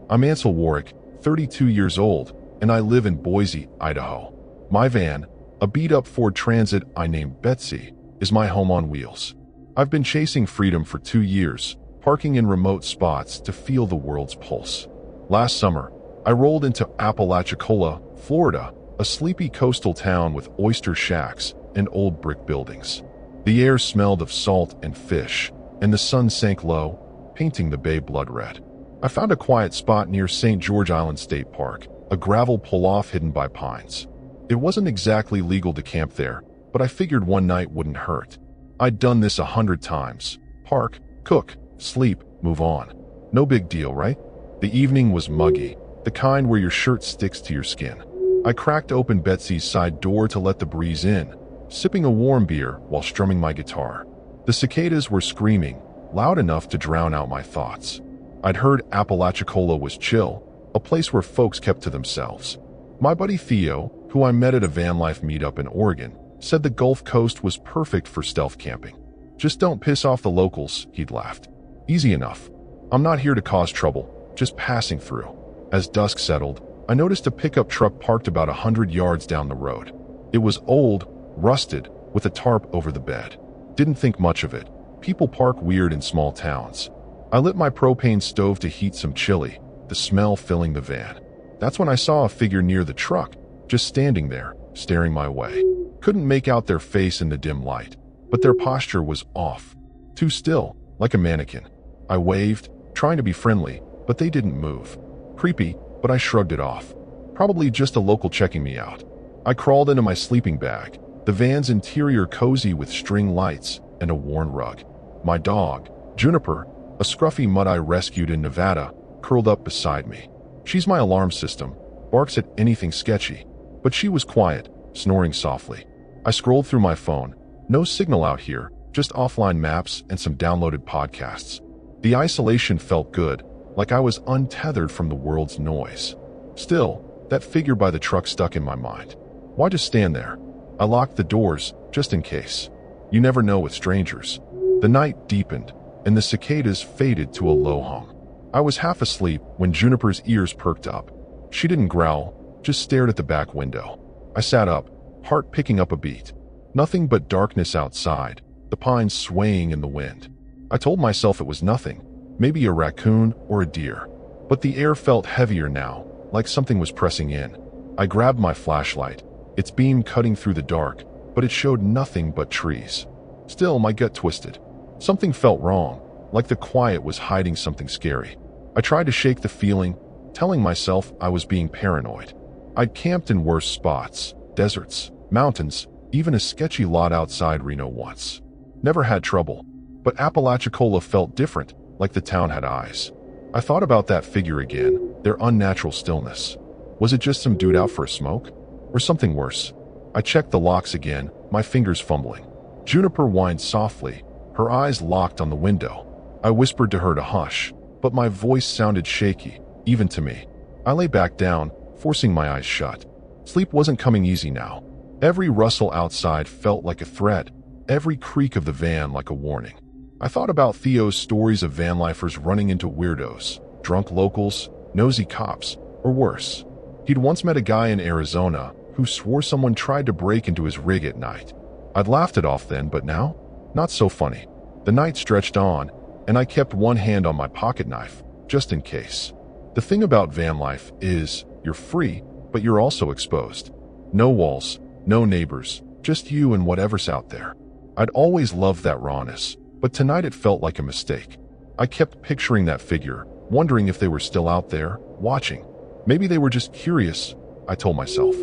[SPEAKER 1] I'm Ansel Warwick, 32 years old, and I live in Boise, Idaho. My van, a beat-up Ford Transit I named Betsy, is my home on wheels. I've been chasing freedom for 2 years, parking in remote spots to feel the world's pulse. Last summer, I rolled into Apalachicola, Florida, a sleepy coastal town with oyster shacks and old brick buildings. The air smelled of salt and fish, and the sun sank low, painting the bay blood red. I found a quiet spot near St. George Island State Park, a gravel pull-off hidden by pines. It wasn't exactly legal to camp there, but I figured one night wouldn't hurt. I'd done this 100 times. Park, cook, sleep, move on. No big deal, right? The evening was muggy, the kind where your shirt sticks to your skin. I cracked open Betsy's side door to let the breeze in, sipping a warm beer while strumming my guitar. The cicadas were screaming, loud enough to drown out my thoughts. I'd heard Apalachicola was chill, a place where folks kept to themselves. My buddy Theo, who I met at a Vanlife meetup in Oregon, said the Gulf Coast was perfect for stealth camping. Just don't piss off the locals, he'd laughed. Easy enough. I'm not here to cause trouble, just passing through. As dusk settled, I noticed a pickup truck parked about 100 yards down the road. It was old, rusted, with a tarp over the bed. Didn't think much of it. People park weird in small towns. I lit my propane stove to heat some chili, the smell filling the van. That's when I saw a figure near the truck, just standing there, staring my way. Couldn't make out their face in the dim light, but their posture was off. Too still, like a mannequin. I waved, trying to be friendly, but they didn't move. Creepy, but I shrugged it off. Probably just a local checking me out. I crawled into my sleeping bag, the van's interior cozy with string lights and a worn rug. My dog, Juniper, a scruffy mutt I rescued in Nevada, curled up beside me. She's my alarm system, barks at anything sketchy, but she was quiet, snoring softly. I scrolled through my phone. No signal out here, just offline maps and some downloaded podcasts. The isolation felt good, like I was untethered from the world's noise. Still, that figure by the truck stuck in my mind. Why just stand there? I locked the doors, just in case. You never know with strangers. The night deepened, and the cicadas faded to a low hum. I was half asleep when Juniper's ears perked up. She didn't growl, just stared at the back window. I sat up, heart picking up a beat. Nothing but darkness outside, the pines swaying in the wind. I told myself it was nothing, maybe a raccoon or a deer. But the air felt heavier now, like something was pressing in. I grabbed my flashlight, its beam cutting through the dark, but it showed nothing but trees. Still, my gut twisted. Something felt wrong, like the quiet was hiding something scary. I tried to shake the feeling, telling myself I was being paranoid. I'd camped in worse spots, deserts, mountains, even a sketchy lot outside Reno once. Never had trouble, but Apalachicola felt different, like the town had eyes. I thought about that figure again, their unnatural stillness. Was it just some dude out for a smoke? Or something worse? I checked the locks again, my fingers fumbling. Juniper whined softly, her eyes locked on the window. I whispered to her to hush, but my voice sounded shaky, even to me. I lay back down, forcing my eyes shut. Sleep wasn't coming easy now. Every rustle outside felt like a threat, every creak of the van like a warning. I thought about Theo's stories of vanlifers running into weirdos, drunk locals, nosy cops, or worse. He'd once met a guy in Arizona who swore someone tried to break into his rig at night. I'd laughed it off then, but now? Not so funny. The night stretched on, and I kept one hand on my pocket knife, just in case. The thing about van life is, you're free, but you're also exposed. No walls, no neighbors, just you and whatever's out there. I'd always loved that rawness, but tonight it felt like a mistake. I kept picturing that figure, wondering if they were still out there, watching. Maybe they were just curious, I told myself.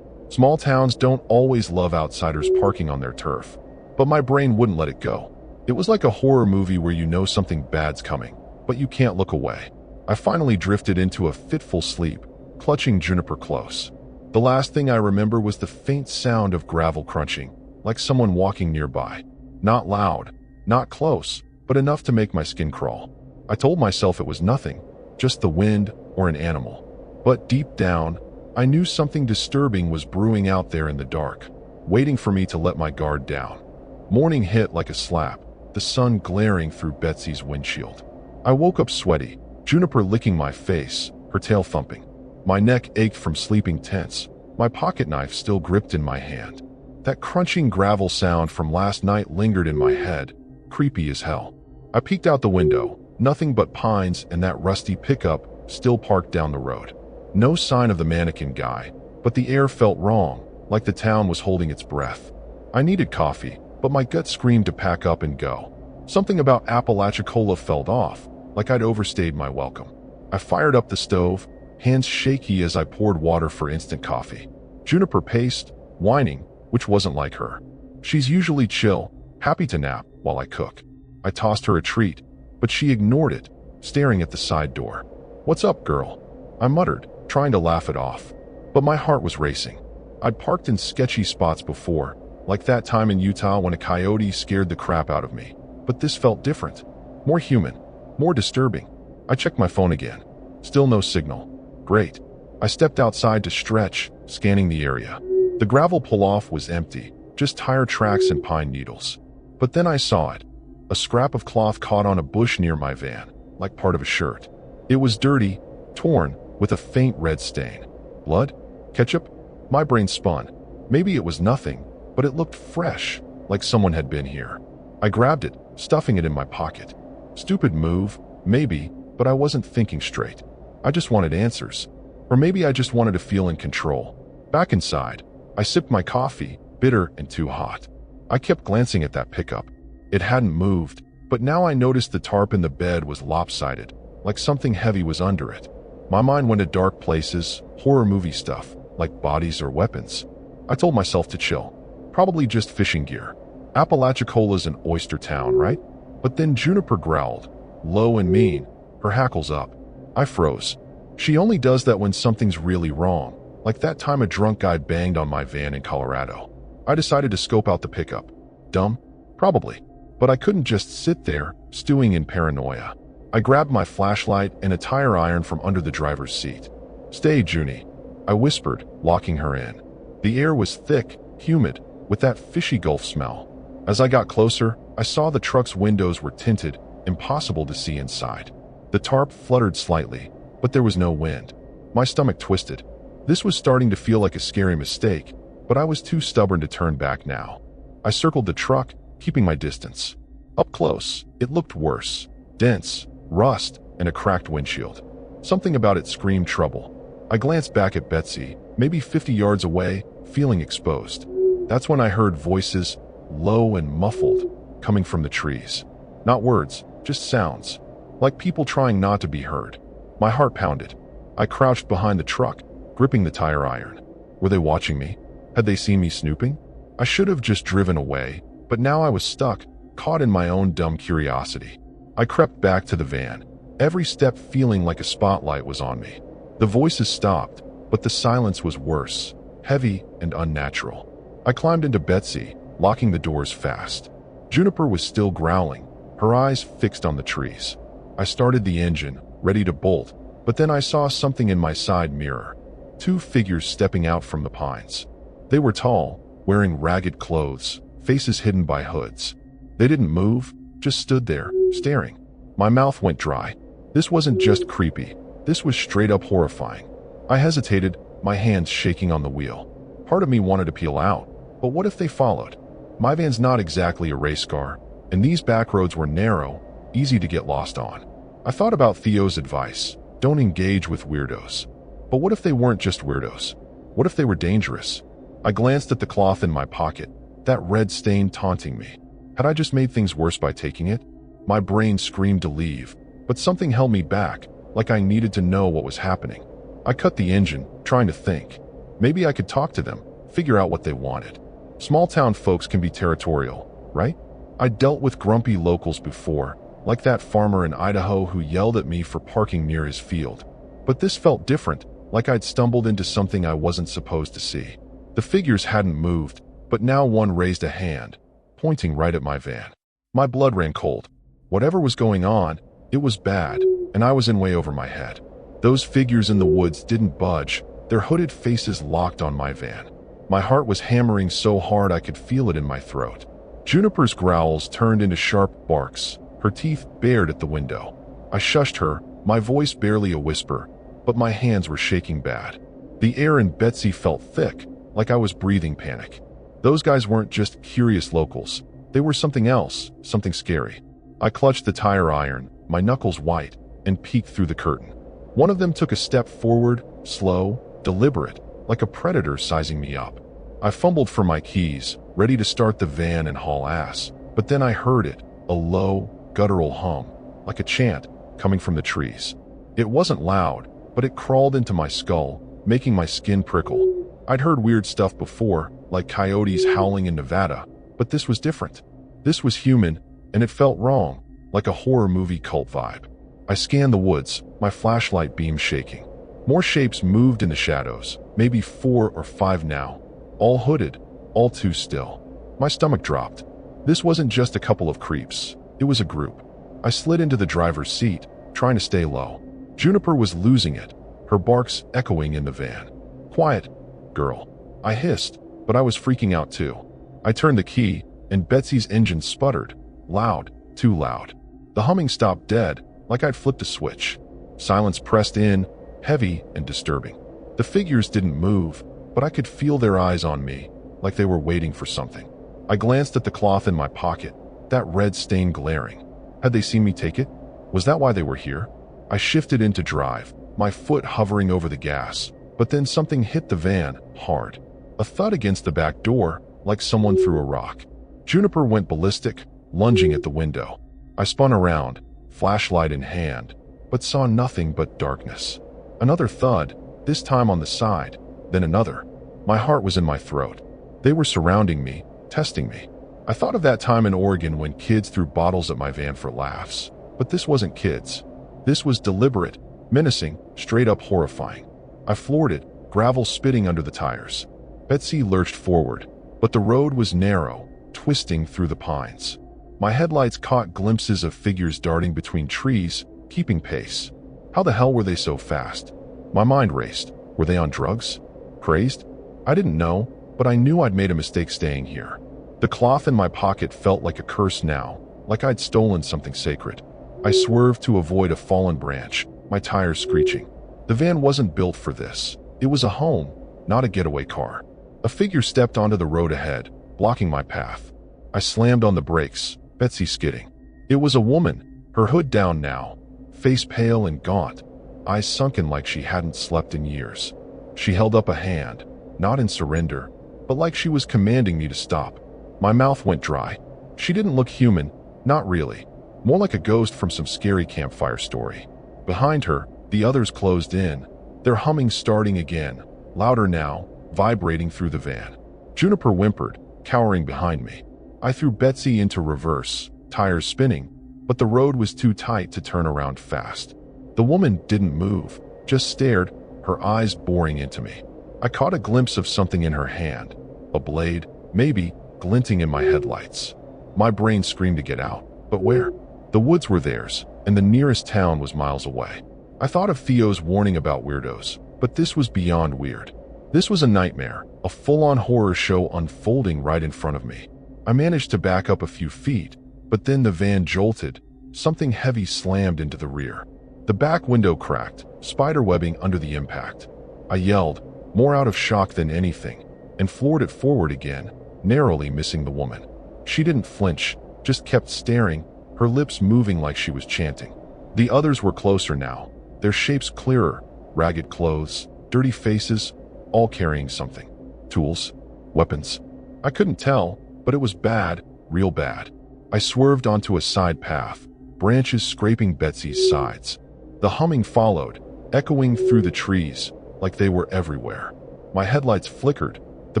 [SPEAKER 1] Small towns don't always love outsiders parking on their turf, but my brain wouldn't let it go. It was like a horror movie where you know something bad's coming, but you can't look away. I finally drifted into a fitful sleep, clutching Juniper close. The last thing I remember was the faint sound of gravel crunching, like someone walking nearby. Not loud, not close, but enough to make my skin crawl. I told myself it was nothing, just the wind or an animal. But deep down, I knew something disturbing was brewing out there in the dark, waiting for me to let my guard down. Morning hit like a slap, the sun glaring through Betsy's windshield. I woke up sweaty, Juniper licking my face, her tail thumping. My neck ached from sleeping tense, my pocket knife still gripped in my hand. That crunching gravel sound from last night lingered in my head, creepy as hell. I peeked out the window, nothing but pines and that rusty pickup still parked down the road. No sign of the mannequin guy, but the air felt wrong, like the town was holding its breath. I needed coffee, but my gut screamed to pack up and go. Something about Apalachicola felt off, like I'd overstayed my welcome. I fired up the stove, hands shaky as I poured water for instant coffee. Juniper paced, whining, which wasn't like her. She's usually chill, happy to nap while I cook. I tossed her a treat, but she ignored it, staring at the side door. "What's up, girl?" I muttered, trying to laugh it off. But my heart was racing. I'd parked in sketchy spots before, like that time in Utah when a coyote scared the crap out of me. But this felt different, more human, more disturbing. I checked my phone again. Still no signal. Great. I stepped outside to stretch, scanning the area. The gravel pull-off was empty, just tire tracks and pine needles. But then I saw it. A scrap of cloth caught on a bush near my van, like part of a shirt. It was dirty, torn, with a faint red stain. Blood? Ketchup? My brain spun. Maybe it was nothing, but it looked fresh, like someone had been here. I grabbed it, stuffing it in my pocket. Stupid move, maybe, but I wasn't thinking straight. I just wanted answers. Or maybe I just wanted to feel in control. Back inside, I sipped my coffee, bitter and too hot. I kept glancing at that pickup. It hadn't moved, but now I noticed the tarp in the bed was lopsided, like something heavy was under it. My mind went to dark places, horror movie stuff, like bodies or weapons. I told myself to chill. Probably just fishing gear. Apalachicola's an oyster town, right? But then Juniper growled, low and mean, her hackles up. I froze. She only does that when something's really wrong, like that time a drunk guy banged on my van in Colorado. I decided to scope out the pickup. Dumb? Probably. But I couldn't just sit there, stewing in paranoia. I grabbed my flashlight and a tire iron from under the driver's seat. "Stay, Junie," I whispered, locking her in. The air was thick, humid, with that fishy Gulf smell. As I got closer, I saw the truck's windows were tinted, impossible to see inside. The tarp fluttered slightly, but there was no wind. My stomach twisted. This was starting to feel like a scary mistake, but I was too stubborn to turn back now. I circled the truck, keeping my distance. Up close, it looked worse. Dense, rust, and a cracked windshield. Something about it screamed trouble. I glanced back at Betsy, maybe 50 yards away, feeling exposed. That's when I heard voices, low and muffled, coming from the trees. Not words, just sounds, like people trying not to be heard. My heart pounded. I crouched behind the truck, gripping the tire iron. Were they watching me? Had they seen me snooping? I should have just driven away, but now I was stuck, caught in my own dumb curiosity. I crept back to the van, every step feeling like a spotlight was on me. The voices stopped, but the silence was worse, heavy and unnatural. I climbed into Betsy, locking the doors fast. Juniper was still growling, her eyes fixed on the trees. I started the engine, ready to bolt, but then I saw something in my side mirror. Two figures stepping out from the pines. They were tall, wearing ragged clothes, faces hidden by hoods. They didn't move, just stood there, staring. My mouth went dry. This wasn't just creepy. This was straight up horrifying. I hesitated, my hands shaking on the wheel. Part of me wanted to peel out, but what if they followed? My van's not exactly a race car, and these back roads were narrow, easy to get lost on. I thought about Theo's advice, don't engage with weirdos. But what if they weren't just weirdos? What if they were dangerous? I glanced at the cloth in my pocket, that red stain taunting me. Had I just made things worse by taking it? My brain screamed to leave, but something held me back, like I needed to know what was happening. I cut the engine, trying to think. Maybe I could talk to them, figure out what they wanted. Small-town folks can be territorial, right? I'd dealt with grumpy locals before, like that farmer in Idaho who yelled at me for parking near his field. But this felt different, like I'd stumbled into something I wasn't supposed to see. The figures hadn't moved, but now one raised a hand, pointing right at my van. My blood ran cold. Whatever was going on, it was bad, and I was in way over my head. Those figures in the woods didn't budge, their hooded faces locked on my van. My heart was hammering so hard I could feel it in my throat. Juniper's growls turned into sharp barks, her teeth bared at the window. I shushed her, my voice barely a whisper, but my hands were shaking bad. The air in Betsy felt thick, like I was breathing panic. Those guys weren't just curious locals. They were something else, something scary. I clutched the tire iron, my knuckles white, and peeked through the curtain. One of them took a step forward, slow, deliberate, like a predator sizing me up. I fumbled for my keys, ready to start the van and haul ass, but then I heard it, a low, guttural hum, like a chant, coming from the trees. It wasn't loud, but it crawled into my skull, making my skin prickle. I'd heard weird stuff before, like coyotes howling in Nevada, but this was different. This was human, and it felt wrong, like a horror movie cult vibe. I scanned the woods, my flashlight beam shaking. More shapes moved in the shadows, maybe 4 or 5 now, all hooded, all too still. My stomach dropped. This wasn't just a couple of creeps, it was a group. I slid into the driver's seat, trying to stay low. Juniper was losing it, her barks echoing in the van. "Quiet, girl," I hissed, but I was freaking out too. I turned the key, and Betsy's engine sputtered. Loud, too loud. The humming stopped dead, like I'd flipped a switch. Silence pressed in, heavy and disturbing. The figures didn't move, but I could feel their eyes on me, like they were waiting for something. I glanced at the cloth in my pocket, that red stain glaring. Had they seen me take it? Was that why they were here? I shifted into drive, my foot hovering over the gas, but then something hit the van, hard. A thud against the back door, like someone threw a rock. Juniper went ballistic, lunging at the window. I spun around, flashlight in hand, but saw nothing but darkness. Another thud, this time on the side, then another. My heart was in my throat. They were surrounding me, testing me. I thought of that time in Oregon when kids threw bottles at my van for laughs. But this wasn't kids. This was deliberate, menacing, straight up horrifying. I floored it, gravel spitting under the tires. Betsy lurched forward, but the road was narrow, twisting through the pines. My headlights caught glimpses of figures darting between trees, keeping pace. How the hell were they so fast? My mind raced. Were they on drugs? Crazed? I didn't know, but I knew I'd made a mistake staying here. The cloth in my pocket felt like a curse now, like I'd stolen something sacred. I swerved to avoid a fallen branch, my tires screeching. The van wasn't built for this. It was a home, not a getaway car. A figure stepped onto the road ahead, blocking my path. I slammed on the brakes, Betsy skidding. It was a woman, her hood down now, face pale and gaunt, eyes sunken like she hadn't slept in years. She held up a hand, not in surrender, but like she was commanding me to stop. My mouth went dry. She didn't look human, not really. More like a ghost from some scary campfire story. Behind her, the others closed in, their humming starting again, louder now, vibrating through the van. Juniper whimpered, cowering behind me. I threw Betsy into reverse, tires spinning, but the road was too tight to turn around fast. The woman didn't move, just stared, her eyes boring into me. I caught a glimpse of something in her hand, a blade, maybe, glinting in my headlights. My brain screamed to get out, but where? The woods were theirs, and the nearest town was miles away. I thought of Theo's warning about weirdos, but this was beyond weird. This was a nightmare, a full-on horror show unfolding right in front of me. I managed to back up a few feet, but then the van jolted, something heavy slammed into the rear. The back window cracked, spiderwebbing under the impact. I yelled, more out of shock than anything, and floored it forward again, narrowly missing the woman. She didn't flinch, just kept staring, her lips moving like she was chanting. The others were closer now, their shapes clearer, ragged clothes, dirty faces, all carrying something. Tools, weapons. I couldn't tell, but it was bad, real bad. I swerved onto a side path, branches scraping Betsy's sides. The humming followed, echoing through the trees, like they were everywhere. My headlights flickered, the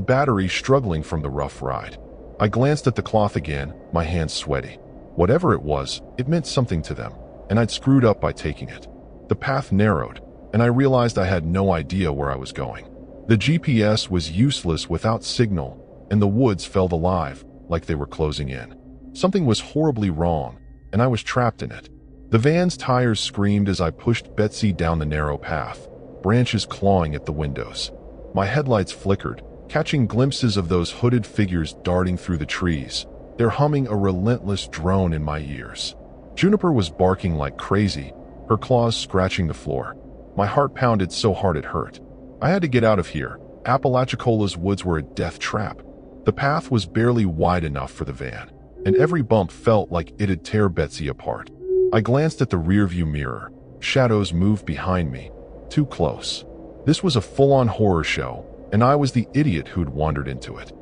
[SPEAKER 1] battery struggling from the rough ride. I glanced at the cloth again, my hands sweaty. Whatever it was, it meant something to them, and I'd screwed up by taking it. The path narrowed, and I realized I had no idea where I was going. The GPS was useless without signal, and the woods felt alive, like they were closing in. Something was horribly wrong, and I was trapped in it. The van's tires screamed as I pushed Betsy down the narrow path, branches clawing at the windows. My headlights flickered, catching glimpses of those hooded figures darting through the trees. They're humming a relentless drone in my ears. Juniper was barking like crazy, her claws scratching the floor. My heart pounded so hard it hurt. I had to get out of here. Apalachicola's woods were a death trap. The path was barely wide enough for the van, and every bump felt like it'd tear Betsy apart. I glanced at the rearview mirror. Shadows moved behind me, too close. This was a full-on horror show, and I was the idiot who'd wandered into it.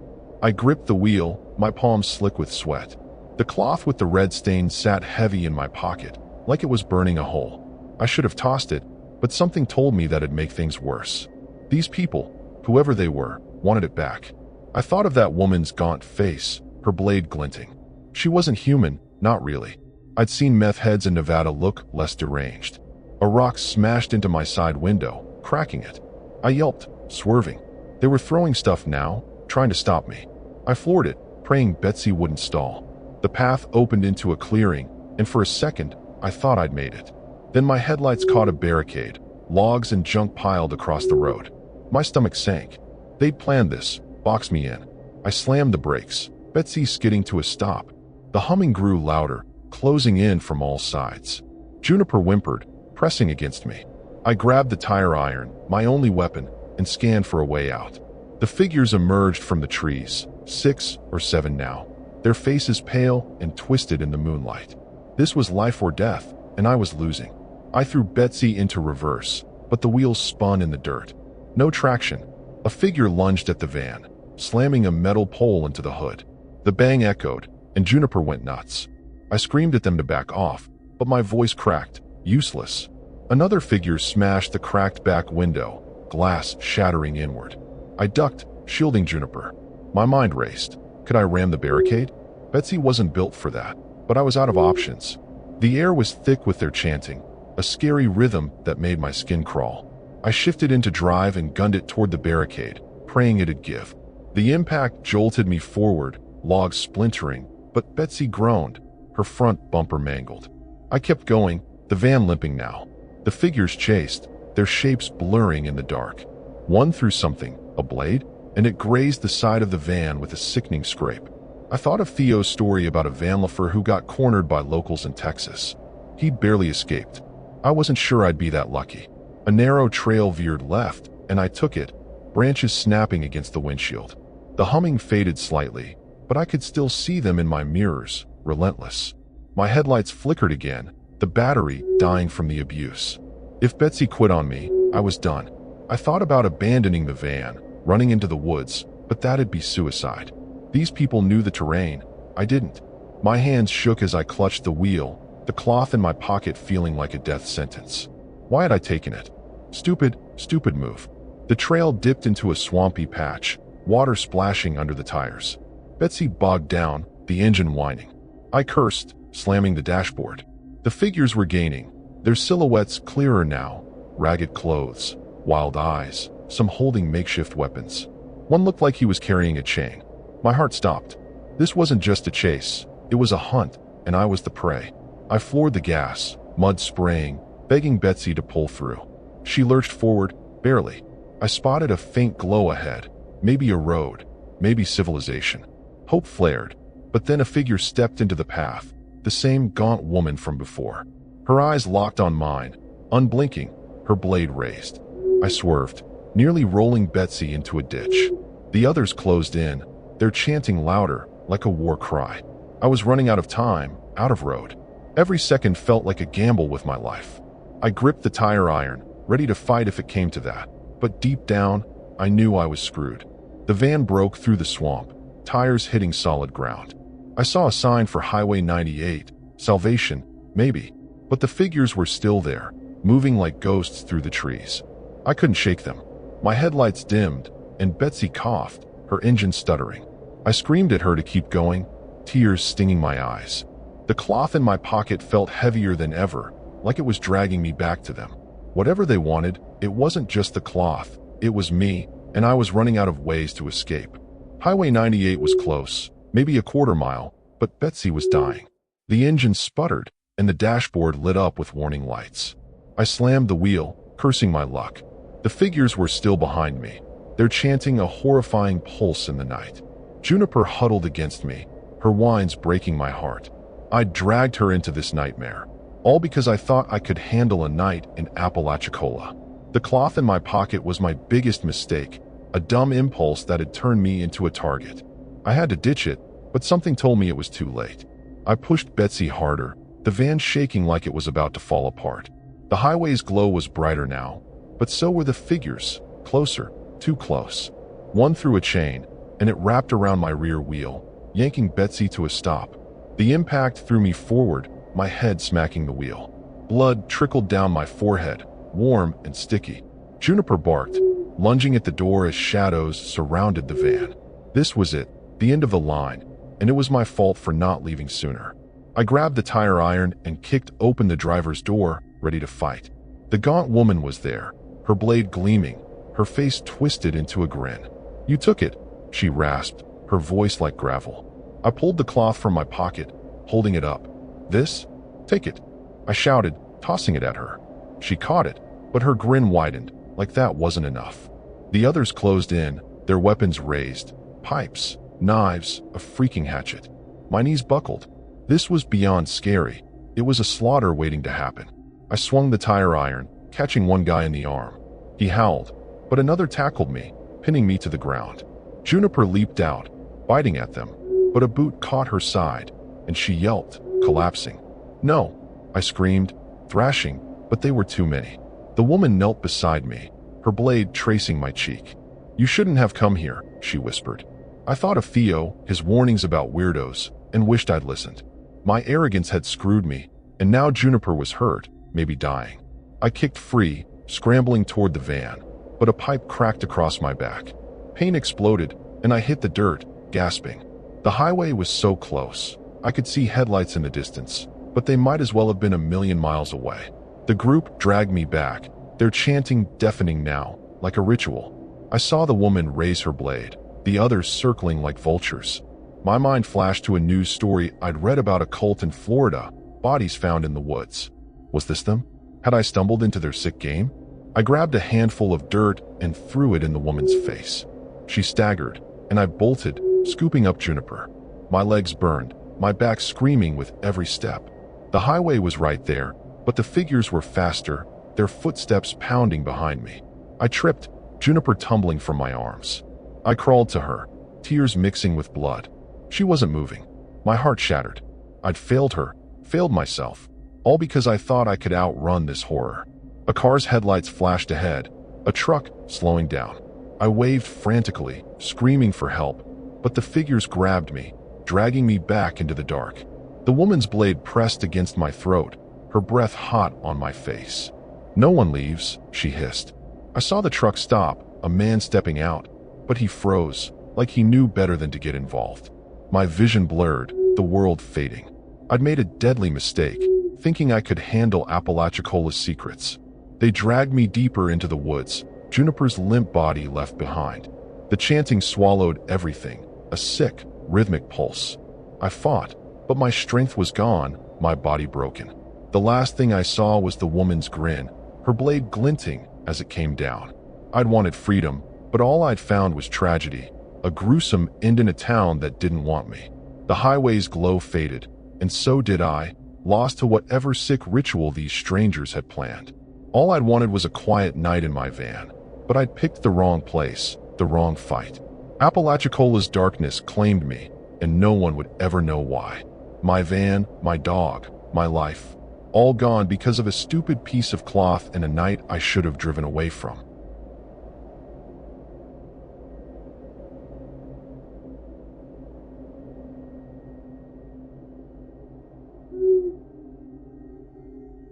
[SPEAKER 1] I gripped the wheel, my palms slick with sweat. The cloth with the red stain sat heavy in my pocket, like it was burning a hole. I should have tossed it, but something told me that it'd make things worse. These people, whoever they were, wanted it back. I thought of that woman's gaunt face, her blade glinting. She wasn't human, not really. I'd seen meth heads in Nevada look less deranged. A rock smashed into my side window, cracking it. I yelped, swerving. They were throwing stuff now, trying to stop me. I floored it, praying Betsy wouldn't stall. The path opened into a clearing, and for a second, I thought I'd made it. Then my headlights caught a barricade, logs and junk piled across the road. My stomach sank. They'd planned this, boxed me in. I slammed the brakes, Betsy skidding to a stop. The humming grew louder, closing in from all sides. Juniper whimpered, pressing against me. I grabbed the tire iron, my only weapon, and scanned for a way out. The figures emerged from the trees, 6 or 7 now, their faces pale and twisted in the moonlight. This was life or death, and I was losing. I threw Betsy into reverse, but the wheels spun in the dirt. No traction. A figure lunged at the van, slamming a metal pole into the hood. The bang echoed, and Juniper went nuts. I screamed at them to back off, but my voice cracked, useless. Another figure smashed the cracked back window, glass shattering inward. I ducked, shielding Juniper. My mind raced. Could I ram the barricade? Betsy wasn't built for that, but I was out of options. The air was thick with their chanting, a scary rhythm that made my skin crawl. I shifted into drive and gunned it toward the barricade, praying it'd give. The impact jolted me forward, logs splintering, but Betsy groaned, her front bumper mangled. I kept going, the van limping now. The figures chased, their shapes blurring in the dark. One threw something, a blade, and it grazed the side of the van with a sickening scrape. I thought of Theo's story about a Vanlifer who got cornered by locals in Texas. He'd barely escaped. I wasn't sure I'd be that lucky. A narrow trail veered left, and I took it, branches snapping against the windshield. The humming faded slightly, but I could still see them in my mirrors, relentless. My headlights flickered again, the battery dying from the abuse. If Betsy quit on me, I was done. I thought about abandoning the van, running into the woods, but that'd be suicide. These people knew the terrain. I didn't. My hands shook as I clutched the wheel, the cloth in my pocket feeling like a death sentence. Why had I taken it? Stupid move. The trail dipped into a swampy patch, water splashing under the tires. Betsy bogged down, the engine whining. I cursed, slamming the dashboard. The figures were gaining, their silhouettes clearer now, ragged clothes, wild eyes, some holding makeshift weapons. One looked like he was carrying a chain. My heart stopped. This wasn't just a chase, it was a hunt, and I was the prey. I floored the gas, mud spraying, begging Betsy to pull through. She lurched forward, barely. I spotted a faint glow ahead, maybe a road, maybe civilization. Hope flared, but then a figure stepped into the path, the same gaunt woman from before. Her eyes locked on mine, unblinking, her blade raised. I swerved, nearly rolling Betsy into a ditch. The others closed in, their chanting louder, like a war cry. I was running out of time, out of road. Every second felt like a gamble with my life. I gripped the tire iron, ready to fight if it came to that. But deep down, I knew I was screwed. The van broke through the swamp, tires hitting solid ground. I saw a sign for Highway 98, salvation, maybe. But the figures were still there, moving like ghosts through the trees. I couldn't shake them. My headlights dimmed, and Betsy coughed, her engine stuttering. I screamed at her to keep going, tears stinging my eyes. The cloth in my pocket felt heavier than ever, like it was dragging me back to them. Whatever they wanted, it wasn't just the cloth, it was me, and I was running out of ways to escape. Highway 98 was close, maybe a quarter mile, but Betsy was dying. The engine sputtered, and the dashboard lit up with warning lights. I slammed the wheel, cursing my luck. The figures were still behind me. They're chanting a horrifying pulse in the night. Juniper huddled against me, her whines breaking my heart. I dragged her into this nightmare, all because I thought I could handle a night in Apalachicola. The cloth in my pocket was my biggest mistake, a dumb impulse that had turned me into a target. I had to ditch it, but something told me it was too late. I pushed Betsy harder, the van shaking like it was about to fall apart. The highway's glow was brighter now, but so were the figures, closer, too close. One threw a chain, and it wrapped around my rear wheel, yanking Betsy to a stop. The impact threw me forward, my head smacking the wheel. Blood trickled down my forehead, warm and sticky. Juniper barked, lunging at the door as shadows surrounded the van. This was it, the end of the line, and it was my fault for not leaving sooner. I grabbed the tire iron and kicked open the driver's door, ready to fight. The gaunt woman was there, her blade gleaming, her face twisted into a grin. "You took it," she rasped, her voice like gravel. I pulled the cloth from my pocket, holding it up. "This? Take it," I shouted, tossing it at her. She caught it, but her grin widened, like that wasn't enough. The others closed in, their weapons raised. Pipes, knives, a freaking hatchet. My knees buckled. This was beyond scary. It was a slaughter waiting to happen. I swung the tire iron, catching one guy in the arm. He howled, but another tackled me, pinning me to the ground. Juniper leaped out, biting at them, but a boot caught her side, and she yelped, collapsing. "No," I screamed, thrashing, but they were too many. The woman knelt beside me, her blade tracing my cheek. "You shouldn't have come here," she whispered. I thought of Theo, his warnings about weirdos, and wished I'd listened. My arrogance had screwed me, and now Juniper was hurt, maybe dying. I kicked free, scrambling toward the van, but a pipe cracked across my back. Pain exploded, and I hit the dirt, gasping. The highway was so close. I could see headlights in the distance, but they might as well have been a million miles away. The group dragged me back, their chanting deafening now, like a ritual. I saw the woman raise her blade, the others circling like vultures. My mind flashed to a news story I'd read about a cult in Florida, bodies found in the woods. Was this them? Had I stumbled into their sick game? I grabbed a handful of dirt and threw it in the woman's face. She staggered, and I bolted, scooping up Juniper. My legs burned, my back screaming with every step. The highway was right there, but the figures were faster, their footsteps pounding behind me. I tripped, Juniper tumbling from my arms. I crawled to her, tears mixing with blood. She wasn't moving. My heart shattered. I'd failed her, failed myself, all because I thought I could outrun this horror. A car's headlights flashed ahead, a truck slowing down. I waved frantically, screaming for help, but the figures grabbed me, dragging me back into the dark. The woman's blade pressed against my throat, her breath hot on my face. "No one leaves," she hissed. I saw the truck stop, a man stepping out, but he froze, like he knew better than to get involved. My vision blurred, the world fading. I'd made a deadly mistake, thinking I could handle Apalachicola's secrets. They dragged me deeper into the woods, Juniper's limp body left behind. The chanting swallowed everything, a sick, rhythmic pulse. I fought, but my strength was gone, my body broken. The last thing I saw was the woman's grin, her blade glinting as it came down. I'd wanted freedom, but all I'd found was tragedy, a gruesome end in a town that didn't want me. The highway's glow faded, and so did I, lost to whatever sick ritual these strangers had planned. All I'd wanted was a quiet night in my van, but I'd picked the wrong place, the wrong fight. Apalachicola's darkness claimed me, and no one would ever know why. My van, my dog, my life, all gone because of a stupid piece of cloth and a night I should have driven away from.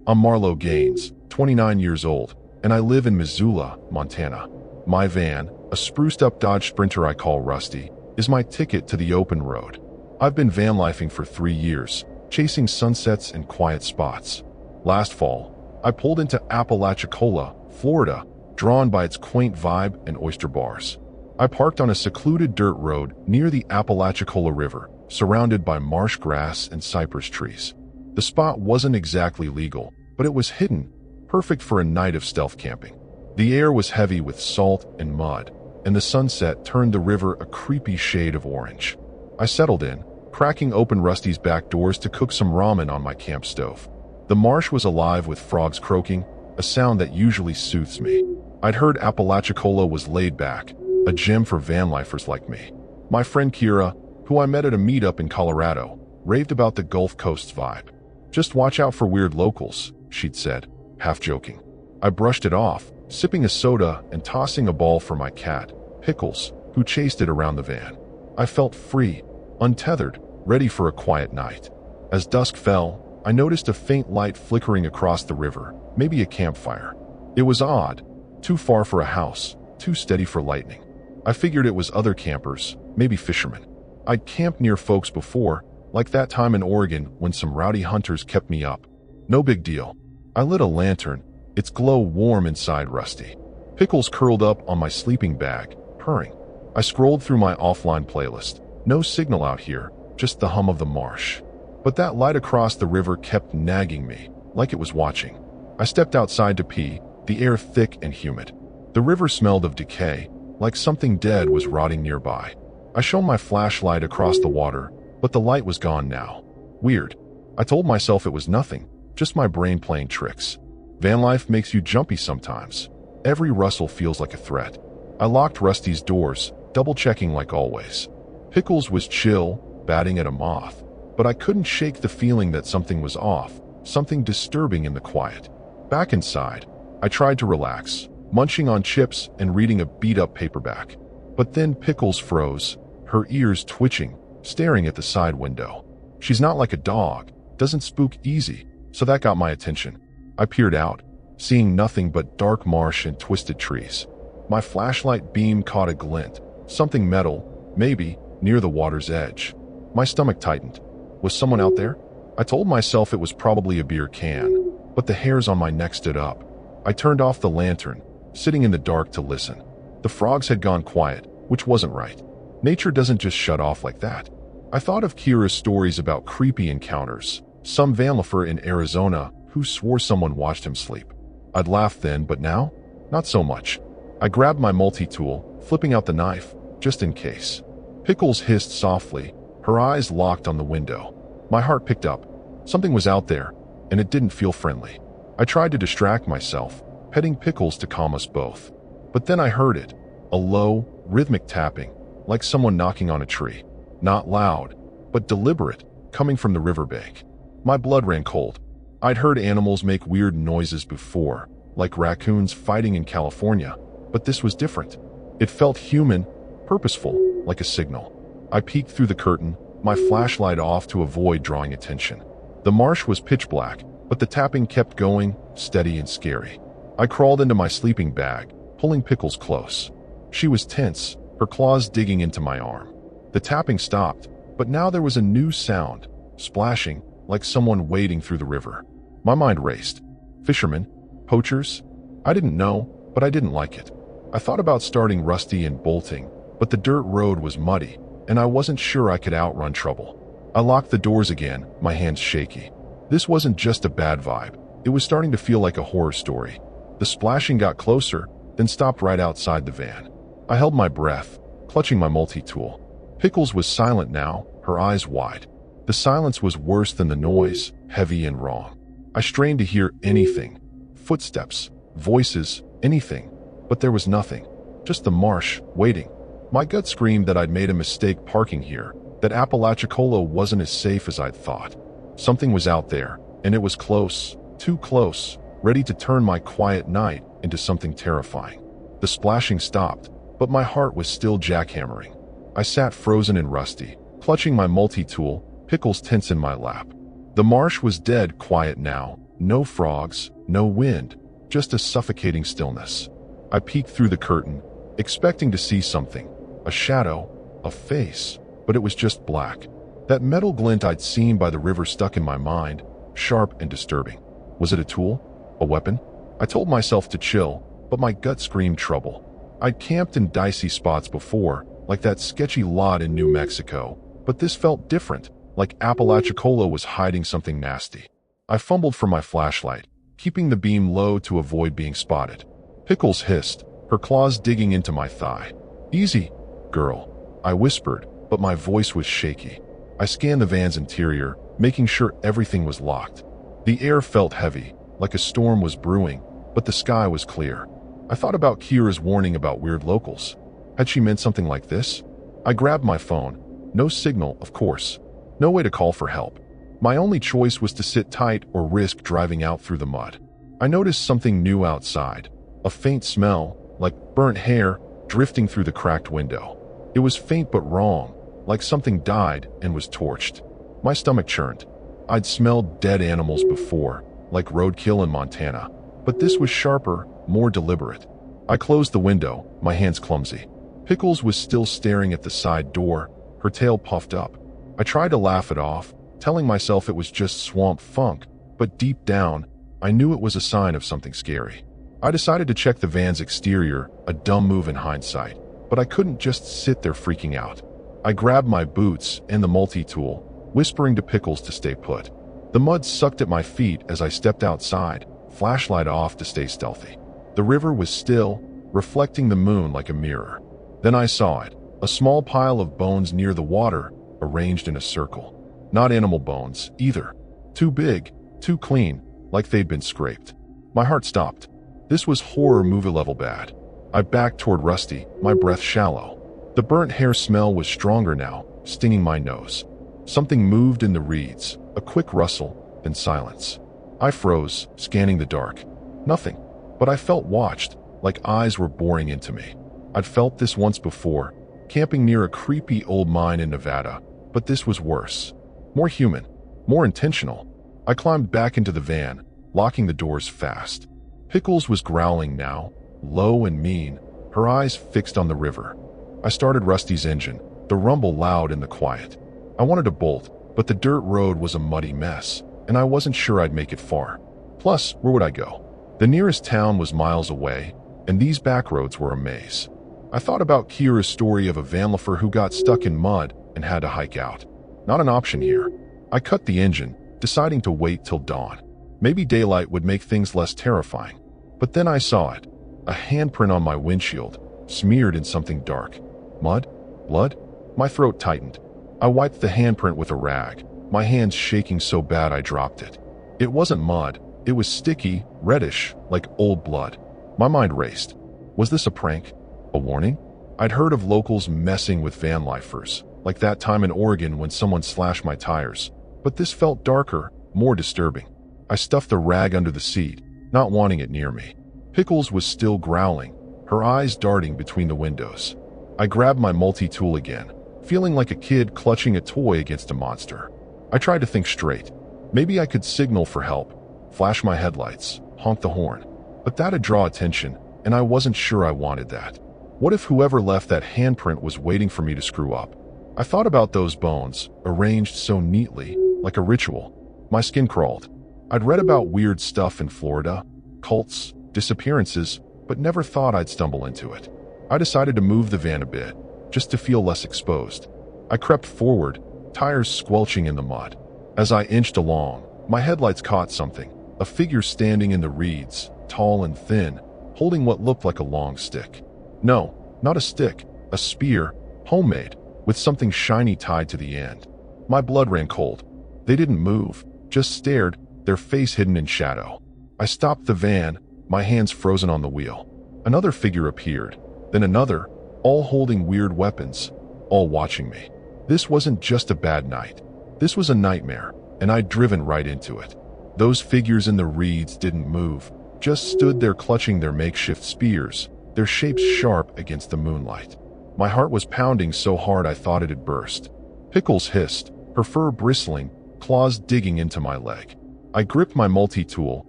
[SPEAKER 1] I'm Marlo Gaines, 29 years old, and I live in Missoula, Montana. My van, a spruced-up Dodge Sprinter I call Rusty, is my ticket to the open road. I've been vanlifing for 3 years, chasing sunsets and quiet spots. Last fall, I pulled into Apalachicola, Florida, drawn by its quaint vibe and oyster bars. I parked on a secluded dirt road near the Apalachicola River, surrounded by marsh grass and cypress trees. The spot wasn't exactly legal, but it was hidden, perfect for a night of stealth camping. The air was heavy with salt and mud, and the sunset turned the river a creepy shade of orange. I settled in, cracking open Rusty's back doors to cook some ramen on my camp stove. The marsh was alive with frogs croaking, a sound that usually soothes me. I'd heard Apalachicola was laid back, a gem for vanlifers like me. My friend Kira, who I met at a meetup in Colorado, raved about the Gulf Coast's vibe. "Just watch out for weird locals," she'd said, half joking. I brushed it off, sipping a soda and tossing a ball for my cat, Pickles, who chased it around the van. I felt free, untethered, ready for a quiet night. As dusk fell, I noticed a faint light flickering across the river, maybe a campfire. It was odd, too far for a house, too steady for lightning. I figured it was other campers, maybe fishermen. I'd camped near folks before, like that time in Oregon when some rowdy hunters kept me up. No big deal. I lit a lantern, its glow warm inside Rusty. Pickles curled up on my sleeping bag, purring. I scrolled through my offline playlist. No signal out here, just the hum of the marsh. But that light across the river kept nagging me, like it was watching. I stepped outside to pee, the air thick and humid. The river smelled of decay, like something dead was rotting nearby. I shone my flashlight across the water, but the light was gone now. Weird. I told myself it was nothing, just my brain playing tricks. Van life makes you jumpy sometimes. Every rustle feels like a threat. I locked Rusty's doors, double-checking like always. Pickles was chill, batting at a moth, but I couldn't shake the feeling that something was off, something disturbing in the quiet. Back inside, I tried to relax, munching on chips and reading a beat-up paperback. But then Pickles froze, her ears twitching, staring at the side window. She's not like a dog, doesn't spook easy, so that got my attention. I peered out, seeing nothing but dark marsh and twisted trees. My flashlight beam caught a glint, something metal, maybe, near the water's edge. My stomach tightened. Was someone out there? I told myself it was probably a beer can, but the hairs on my neck stood up. I turned off the lantern, sitting in the dark to listen. The frogs had gone quiet, which wasn't right. Nature doesn't just shut off like that. I thought of Kira's stories about creepy encounters, some vanlifer in Arizona who swore someone watched him sleep. I'd laughed then, but now? Not so much. I grabbed my multi-tool, flipping out the knife, just in case. Pickles hissed softly, her eyes locked on the window. My heart picked up. Something was out there, and it didn't feel friendly. I tried to distract myself, petting Pickles to calm us both. But then I heard it, a low, rhythmic tapping, like someone knocking on a tree. Not loud, but deliberate, coming from the riverbank. My blood ran cold. I'd heard animals make weird noises before, like raccoons fighting in California, but this was different. It felt human, purposeful, like a signal. I peeked through the curtain, my flashlight off to avoid drawing attention. The marsh was pitch black, but the tapping kept going, steady and scary. I crawled into my sleeping bag, pulling Pickles close. She was tense, her claws digging into my arm. The tapping stopped, but now there was a new sound, splashing, like someone wading through the river. My mind raced. Fishermen? Poachers? I didn't know, but I didn't like it. I thought about starting Rusty and bolting, but the dirt road was muddy, and I wasn't sure I could outrun trouble. I locked the doors again, my hands shaky. This wasn't just a bad vibe. It was starting to feel like a horror story. The splashing got closer, then stopped right outside the van. I held my breath, clutching my multi-tool. Pickles was silent now, her eyes wide. The silence was worse than the noise, heavy and wrong. I strained to hear anything. Footsteps, voices, anything. But there was nothing. Just the marsh, waiting. My gut screamed that I'd made a mistake parking here, that Apalachicola wasn't as safe as I'd thought. Something was out there, and it was close, too close, ready to turn my quiet night into something terrifying. The splashing stopped, but my heart was still jackhammering. I sat frozen and rusty, clutching my multi-tool, Pickles tense in my lap. The marsh was dead quiet now, no frogs, no wind, just a suffocating stillness. I peeked through the curtain, expecting to see something, a shadow, a face, but it was just black. That metal glint I'd seen by the river stuck in my mind, sharp and disturbing. Was it a tool? A weapon? I told myself to chill, but my gut screamed trouble. I'd camped in dicey spots before, like that sketchy lot in New Mexico, but this felt different, like Apalachicola was hiding something nasty. I fumbled for my flashlight, keeping the beam low to avoid being spotted. Pickles hissed, her claws digging into my thigh. "Easy, girl," I whispered, but my voice was shaky. I scanned the van's interior, making sure everything was locked. The air felt heavy, like a storm was brewing, but the sky was clear. I thought about Kira's warning about weird locals. Had she meant something like this? I grabbed my phone. No signal, of course. No way to call for help. My only choice was to sit tight or risk driving out through the mud. I noticed something new outside. A faint smell, like burnt hair, drifting through the cracked window. It was faint but wrong, like something died and was torched. My stomach churned. I'd smelled dead animals before, like roadkill in Montana, but this was sharper, more deliberate. I closed the window, my hands clumsy. Pickles was still staring at the side door, her tail puffed up. I tried to laugh it off, telling myself it was just swamp funk, but deep down, I knew it was a sign of something scary. I decided to check the van's exterior, a dumb move in hindsight, but I couldn't just sit there freaking out. I grabbed my boots and the multi-tool, whispering to Pickles to stay put. The mud sucked at my feet as I stepped outside, flashlight off to stay stealthy. The river was still, reflecting the moon like a mirror. Then I saw it, a small pile of bones near the water, arranged in a circle. Not animal bones, either. Too big, too clean, like they'd been scraped. My heart stopped. This was horror movie level bad. I backed toward Rusty, my breath shallow. The burnt hair smell was stronger now, stinging my nose. Something moved in the reeds, a quick rustle, then silence. I froze, scanning the dark. Nothing, but I felt watched, like eyes were boring into me. I'd felt this once before, camping near a creepy old mine in Nevada, but this was worse. More human, more intentional. I climbed back into the van, locking the doors fast. Pickles was growling now, low and mean, her eyes fixed on the river. I started Rusty's engine, the rumble loud in the quiet. I wanted to bolt, but the dirt road was a muddy mess, and I wasn't sure I'd make it far. Plus, where would I go? The nearest town was miles away, and these back roads were a maze. I thought about Kira's story of a vanlifer who got stuck in mud and had to hike out. Not an option here. I cut the engine, deciding to wait till dawn. Maybe daylight would make things less terrifying. But then I saw it. A handprint on my windshield, smeared in something dark. Mud? Blood? My throat tightened. I wiped the handprint with a rag, my hands shaking so bad I dropped it. It wasn't mud. It was sticky, reddish, like old blood. My mind raced. Was this a prank? A warning? I'd heard of locals messing with vanlifers, like that time in Oregon when someone slashed my tires. But this felt darker, more disturbing. I stuffed the rag under the seat, not wanting it near me. Pickles was still growling, her eyes darting between the windows. I grabbed my multi-tool again, feeling like a kid clutching a toy against a monster. I tried to think straight. Maybe I could signal for help, flash my headlights, honk the horn. But that'd draw attention, and I wasn't sure I wanted that. What if whoever left that handprint was waiting for me to screw up? I thought about those bones, arranged so neatly, like a ritual. My skin crawled. I'd read about weird stuff in Florida, cults, disappearances, but never thought I'd stumble into it. I decided to move the van a bit, just to feel less exposed. I crept forward, tires squelching in the mud. As I inched along, my headlights caught something, a figure standing in the reeds, tall and thin, holding what looked like a long stick. No, not a stick, a spear, homemade, with something shiny tied to the end. My blood ran cold. They didn't move, just stared, their face hidden in shadow. I stopped the van, my hands frozen on the wheel. Another figure appeared, then another, all holding weird weapons, all watching me. This wasn't just a bad night. This was a nightmare, and I'd driven right into it. Those figures in the reeds didn't move, just stood there clutching their makeshift spears, their shapes sharp against the moonlight. My heart was pounding so hard I thought it'd burst. Pickles hissed, her fur bristling, claws digging into my leg. I gripped my multi-tool,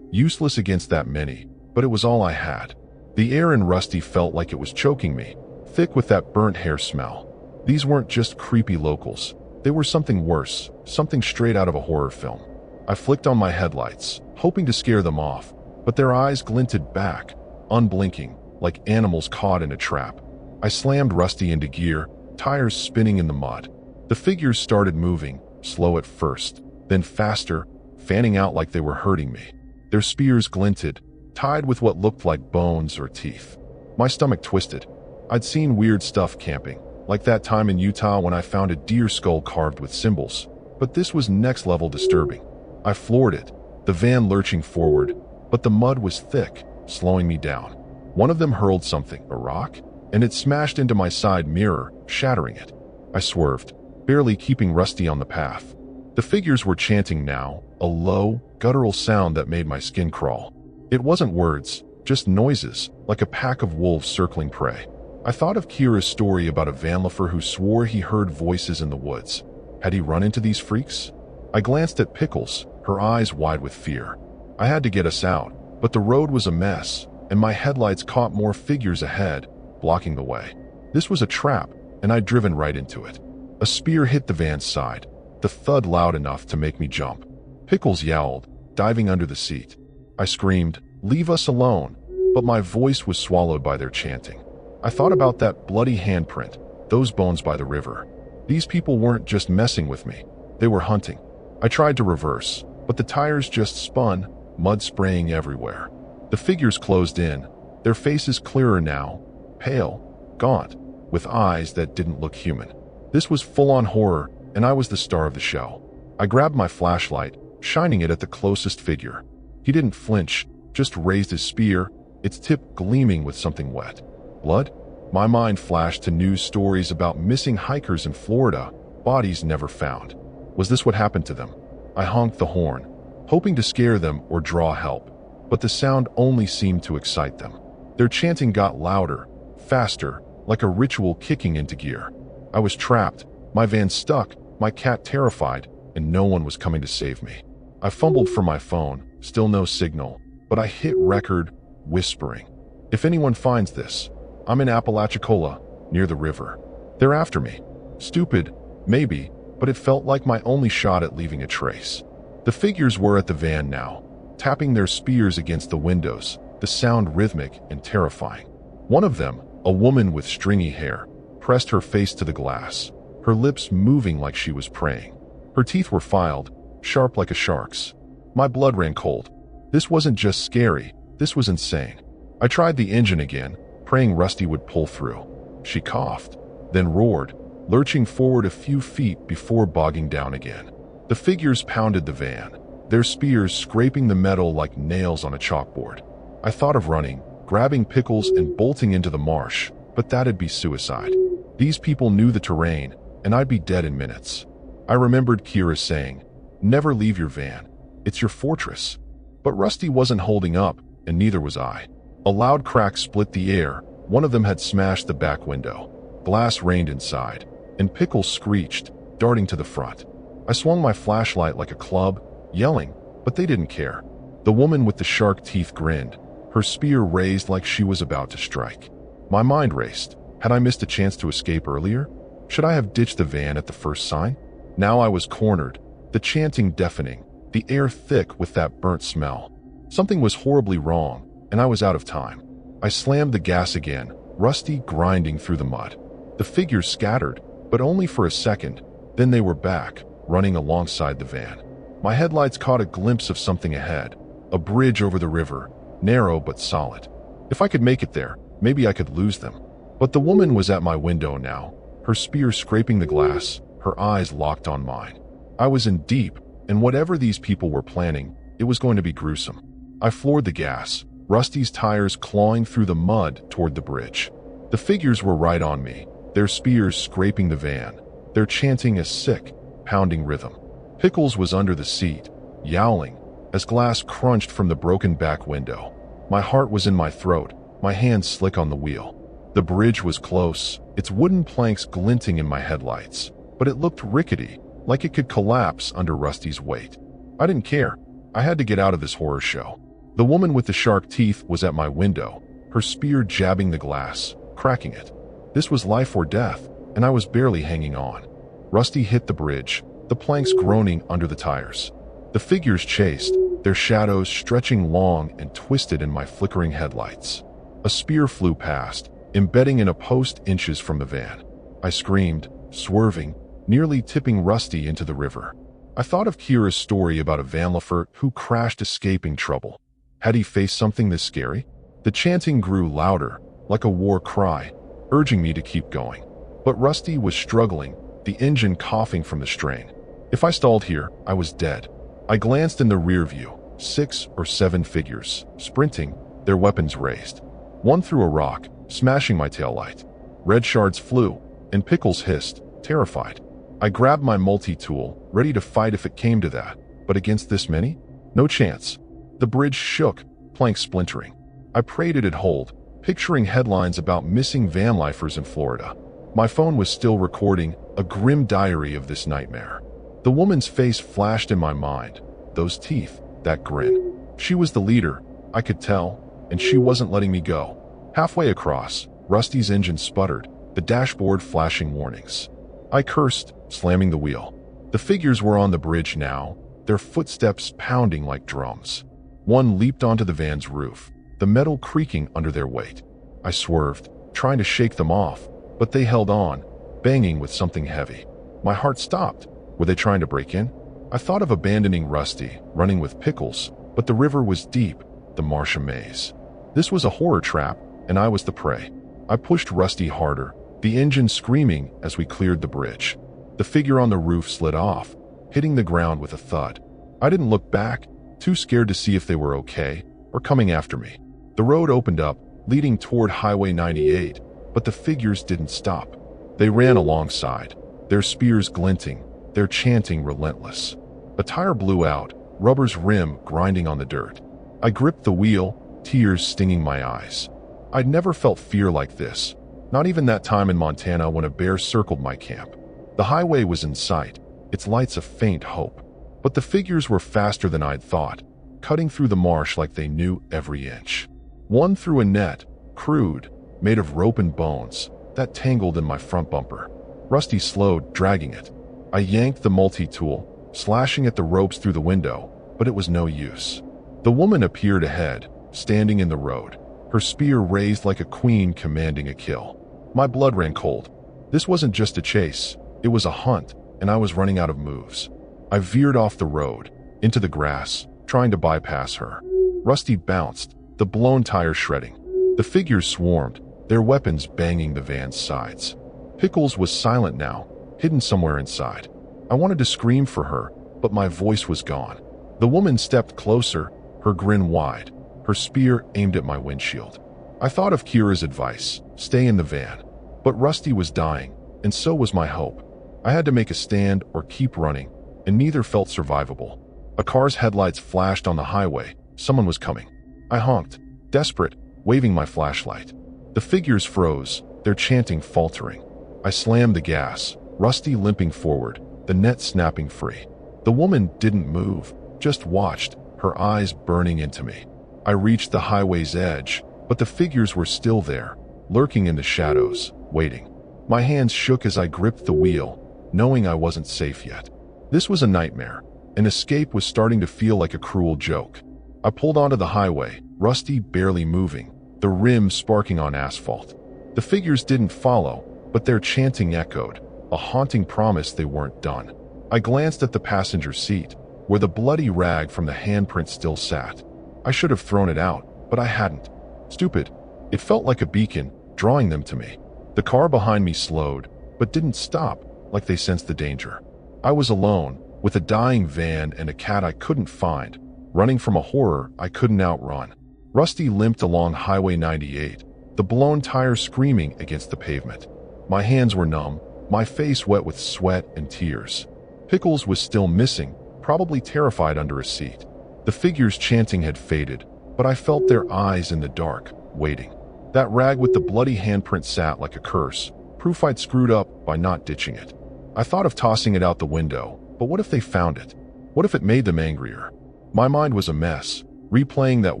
[SPEAKER 1] useless against that many, but it was all I had. The air in Rusty felt like it was choking me, thick with that burnt hair smell. These weren't just creepy locals. They were something worse, something straight out of a horror film. I flicked on my headlights, hoping to scare them off, but their eyes glinted back, unblinking, like animals caught in a trap. I slammed Rusty into gear, tires spinning in the mud. The figures started moving, slow at first, then faster, fanning out like they were hurting me. Their spears glinted, tied with what looked like bones or teeth. My stomach twisted. I'd seen weird stuff camping, like that time in Utah when I found a deer skull carved with symbols, but this was next-level disturbing. I floored it, the van lurching forward, but the mud was thick, slowing me down. One of them hurled something, a rock, and it smashed into my side mirror, shattering it. I swerved, barely keeping Rusty on the path. The figures were chanting now, a low, guttural sound that made my skin crawl. It wasn't words, just noises, like a pack of wolves circling prey. I thought of Kira's story about a Vanlifer who swore he heard voices in the woods. Had he run into these freaks? I glanced at Pickles, her eyes wide with fear. I had to get us out, but the road was a mess, and my headlights caught more figures ahead, blocking the way. This was a trap, and I'd driven right into it. A spear hit the van's side, the thud loud enough to make me jump. Pickles yowled, diving under the seat. I screamed, "Leave us alone," but my voice was swallowed by their chanting. I thought about that bloody handprint, those bones by the river. These people weren't just messing with me, they were hunting. I tried to reverse, but the tires just spun, mud spraying everywhere. The figures closed in, their faces clearer now, pale, gaunt, with eyes that didn't look human. This was full-on horror, and I was the star of the show. I grabbed my flashlight, shining it at the closest figure. He didn't flinch, just raised his spear, its tip gleaming with something wet. Blood? My mind flashed to news stories about missing hikers in Florida, bodies never found. Was this what happened to them? I honked the horn, hoping to scare them or draw help, but the sound only seemed to excite them. Their chanting got louder, faster, like a ritual kicking into gear. I was trapped, my van stuck, my cat terrified, and no one was coming to save me. I fumbled for my phone, still no signal, but I hit record, whispering, "If anyone finds this, I'm in Apalachicola, near the river. They're after me." Stupid, maybe, but it felt like my only shot at leaving a trace. The figures were at the van now, tapping their spears against the windows, the sound rhythmic and terrifying. One of them, a woman with stringy hair, pressed her face to the glass, her lips moving like she was praying. Her teeth were filed, sharp like a shark's. My blood ran cold. This wasn't just scary, this was insane. I tried the engine again, praying Rusty would pull through. She coughed, then roared, lurching forward a few feet before bogging down again. The figures pounded the van, their spears scraping the metal like nails on a chalkboard. I thought of running, grabbing Pickles and bolting into the marsh, but that'd be suicide. These people knew the terrain, and I'd be dead in minutes. I remembered Kira saying, "Never leave your van. It's your fortress." But Rusty wasn't holding up, and neither was I. A loud crack split the air. One of them had smashed the back window. Glass rained inside, and Pickles screeched, darting to the front. I swung my flashlight like a club, yelling, but they didn't care. The woman with the shark teeth grinned, her spear raised like she was about to strike. My mind raced. Had I missed a chance to escape earlier? Should I have ditched the van at the first sign? Now I was cornered, the chanting deafening, the air thick with that burnt smell. Something was horribly wrong, and I was out of time. I slammed the gas again, Rusty grinding through the mud. The figures scattered, but only for a second, then they were back, running alongside the van. My headlights caught a glimpse of something ahead, a bridge over the river, narrow but solid. If I could make it there, maybe I could lose them. But the woman was at my window now, her spear scraping the glass, her eyes locked on mine. I was in deep, and whatever these people were planning, it was going to be gruesome. I floored the gas, Rusty's tires clawing through the mud toward the bridge. The figures were right on me, their spears scraping the van, their chanting a sick, pounding rhythm. Pickles was under the seat, yowling, as glass crunched from the broken back window. My heart was in my throat, my hands slick on the wheel. The bridge was close, its wooden planks glinting in my headlights, but it looked rickety, like it could collapse under Rusty's weight. I didn't care. I had to get out of this horror show. The woman with the shark teeth was at my window, her spear jabbing the glass, cracking it. This was life or death, and I was barely hanging on. Rusty hit the bridge, the planks groaning under the tires. The figures chased, their shadows stretching long and twisted in my flickering headlights. A spear flew past, embedding in a post inches from the van. I screamed, swerving, nearly tipping Rusty into the river. I thought of Kira's story about a Vanlifer who crashed escaping trouble. Had he faced something this scary? The chanting grew louder, like a war cry, urging me to keep going. But Rusty was struggling, the engine coughing from the strain. If I stalled here, I was dead. I glanced in the rear view. 6 or 7 figures, sprinting, their weapons raised. One threw a rock, smashing my taillight. Red shards flew, and Pickles hissed, terrified. I grabbed my multi-tool, ready to fight if it came to that, but against this many? No chance. The bridge shook, planks splintering. I prayed it'd hold, picturing headlines about missing vanlifers in Florida. My phone was still recording a grim diary of this nightmare. The woman's face flashed in my mind, those teeth, that grin. She was the leader, I could tell, and she wasn't letting me go. Halfway across, Rusty's engine sputtered, the dashboard flashing warnings. I cursed, slamming the wheel. The figures were on the bridge now, their footsteps pounding like drums. One leaped onto the van's roof, the metal creaking under their weight. I swerved, trying to shake them off, but they held on, banging with something heavy. My heart stopped. Were they trying to break in? I thought of abandoning Rusty, running with Pickles, but the river was deep, the marsh a maze. This was a horror trap, and I was the prey. I pushed Rusty harder, the engine screaming as we cleared the bridge. The figure on the roof slid off, hitting the ground with a thud. I didn't look back, too scared to see if they were okay or coming after me. The road opened up, leading toward Highway 98, but the figures didn't stop. They ran alongside, their spears glinting, their chanting relentless. A tire blew out, rubber's rim grinding on the dirt. I gripped the wheel, tears stinging my eyes. I'd never felt fear like this, not even that time in Montana when a bear circled my camp. The highway was in sight, its lights a faint hope. But the figures were faster than I'd thought, cutting through the marsh like they knew every inch. One threw a net, crude, made of rope and bones, that tangled in my front bumper. Rusty slowed, dragging it. I yanked the multi-tool, slashing at the ropes through the window, but it was no use. The woman appeared ahead, standing in the road, her spear raised like a queen commanding a kill. My blood ran cold. This wasn't just a chase, it was a hunt, and I was running out of moves. I veered off the road, into the grass, trying to bypass her. Rusty bounced, the blown tires shredding. The figures swarmed, their weapons banging the van's sides. Pickles was silent now, hidden somewhere inside. I wanted to scream for her, but my voice was gone. The woman stepped closer, her grin wide, her spear aimed at my windshield. I thought of Kira's advice, stay in the van. But Rusty was dying, and so was my hope. I had to make a stand or keep running, and neither felt survivable. A car's headlights flashed on the highway. Someone was coming. I honked, desperate, waving my flashlight. The figures froze, their chanting faltering. I slammed the gas, Rusty limping forward, the net snapping free. The woman didn't move, just watched, her eyes burning into me. I reached the highway's edge, but the figures were still there, lurking in the shadows, waiting. My hands shook as I gripped the wheel, knowing I wasn't safe yet. This was a nightmare. An escape was starting to feel like a cruel joke. I pulled onto the highway, Rusty barely moving, the rim sparking on asphalt. The figures didn't follow, but their chanting echoed, a haunting promise they weren't done. I glanced at the passenger seat, where the bloody rag from the handprint still sat. I should have thrown it out, but I hadn't. Stupid. It felt like a beacon, drawing them to me. The car behind me slowed, but didn't stop, like they sensed the danger. I was alone, with a dying van and a cat I couldn't find, running from a horror I couldn't outrun. Rusty limped along Highway 98, the blown tires screaming against the pavement. My hands were numb, my face wet with sweat and tears. Pickles was still missing, probably terrified under a seat. The figures chanting had faded, but I felt their eyes in the dark, waiting. That rag with the bloody handprint sat like a curse, proof I'd screwed up by not ditching it. I thought of tossing it out the window, but what if they found it? What if it made them angrier? My mind was a mess, replaying that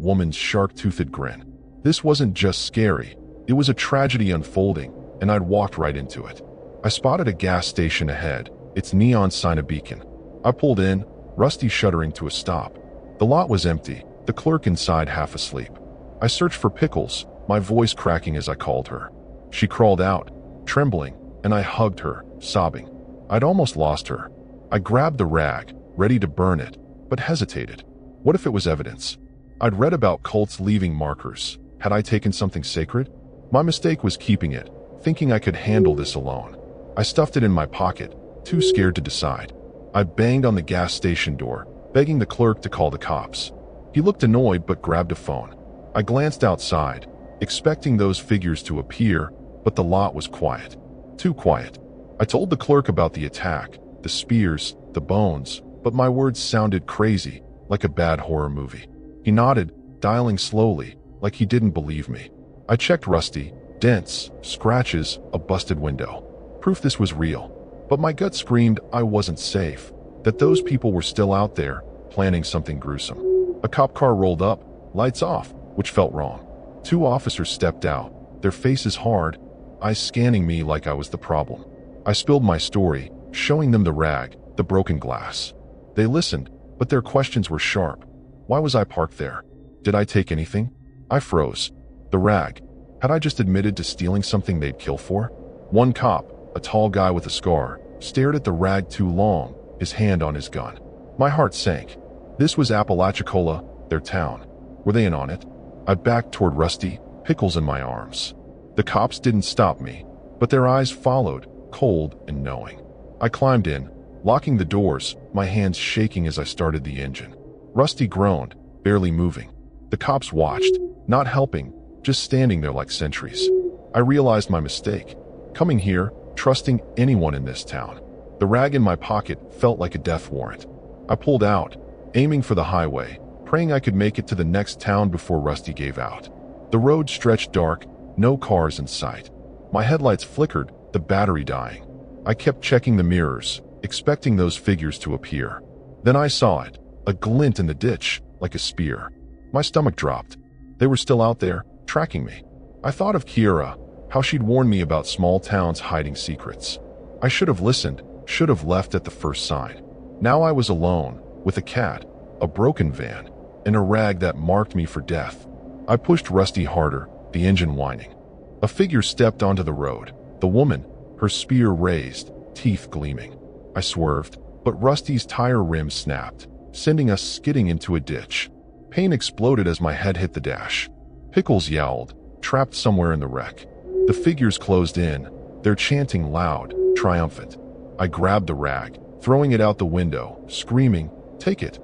[SPEAKER 1] woman's shark-toothed grin. This wasn't just scary, it was a tragedy unfolding, and I'd walked right into it. I spotted a gas station ahead, its neon sign a beacon. I pulled in, Rusty shuddering to a stop. The lot was empty, the clerk inside half asleep. I searched for Pickles, my voice cracking as I called her. She crawled out, trembling, and I hugged her, sobbing. I'd almost lost her. I grabbed the rag, ready to burn it, but hesitated. What if it was evidence? I'd read about cults leaving markers. Had I taken something sacred? My mistake was keeping it, thinking I could handle this alone. I stuffed it in my pocket, too scared to decide. I banged on the gas station door, begging the clerk to call the cops. He looked annoyed but grabbed a phone. I glanced outside, expecting those figures to appear, but the lot was quiet. Too quiet. I told the clerk about the attack, the spears, the bones, but my words sounded crazy, like a bad horror movie. He nodded, dialing slowly, like he didn't believe me. I checked Rusty, dents, scratches, a busted window. Proof this was real. But my gut screamed I wasn't safe, that those people were still out there, planning something gruesome. A cop car rolled up, lights off, which felt wrong. 2 officers stepped out, their faces hard, eyes scanning me like I was the problem. I spilled my story, showing them the rag, the broken glass. They listened, but their questions were sharp. Why was I parked there? Did I take anything? I froze. The rag. Had I just admitted to stealing something they'd kill for? One cop, a tall guy with a scar, stared at the rag too long, his hand on his gun. My heart sank. This was Apalachicola, their town. Were they in on it? I backed toward Rusty, Pickles in my arms. The cops didn't stop me, but their eyes followed, cold and knowing. I climbed in, locking the doors, my hands shaking as I started the engine. Rusty groaned, barely moving. The cops watched, not helping, just standing there like sentries. I realized my mistake. Coming here, trusting anyone in this town. The rag in my pocket felt like a death warrant. I pulled out, aiming for the highway, praying I could make it to the next town before Rusty gave out. The road stretched dark, no cars in sight. My headlights flickered, the battery dying. I kept checking the mirrors, expecting those figures to appear. Then I saw it, a glint in the ditch, like a spear. My stomach dropped. They were still out there, tracking me. I thought of Kiera, how she'd warned me about small towns hiding secrets. I should have listened, should have left at the first sign. Now I was alone, with a cat, a broken van, and a rag that marked me for death. I pushed Rusty harder, the engine whining. A figure stepped onto the road. The woman, her spear raised, teeth gleaming. I swerved, but Rusty's tire rim snapped, sending us skidding into a ditch. Pain exploded as my head hit the dash. Pickles yowled, trapped somewhere in the wreck. The figures closed in, their chanting loud, triumphant. I grabbed the rag, throwing it out the window, screaming, "Take it."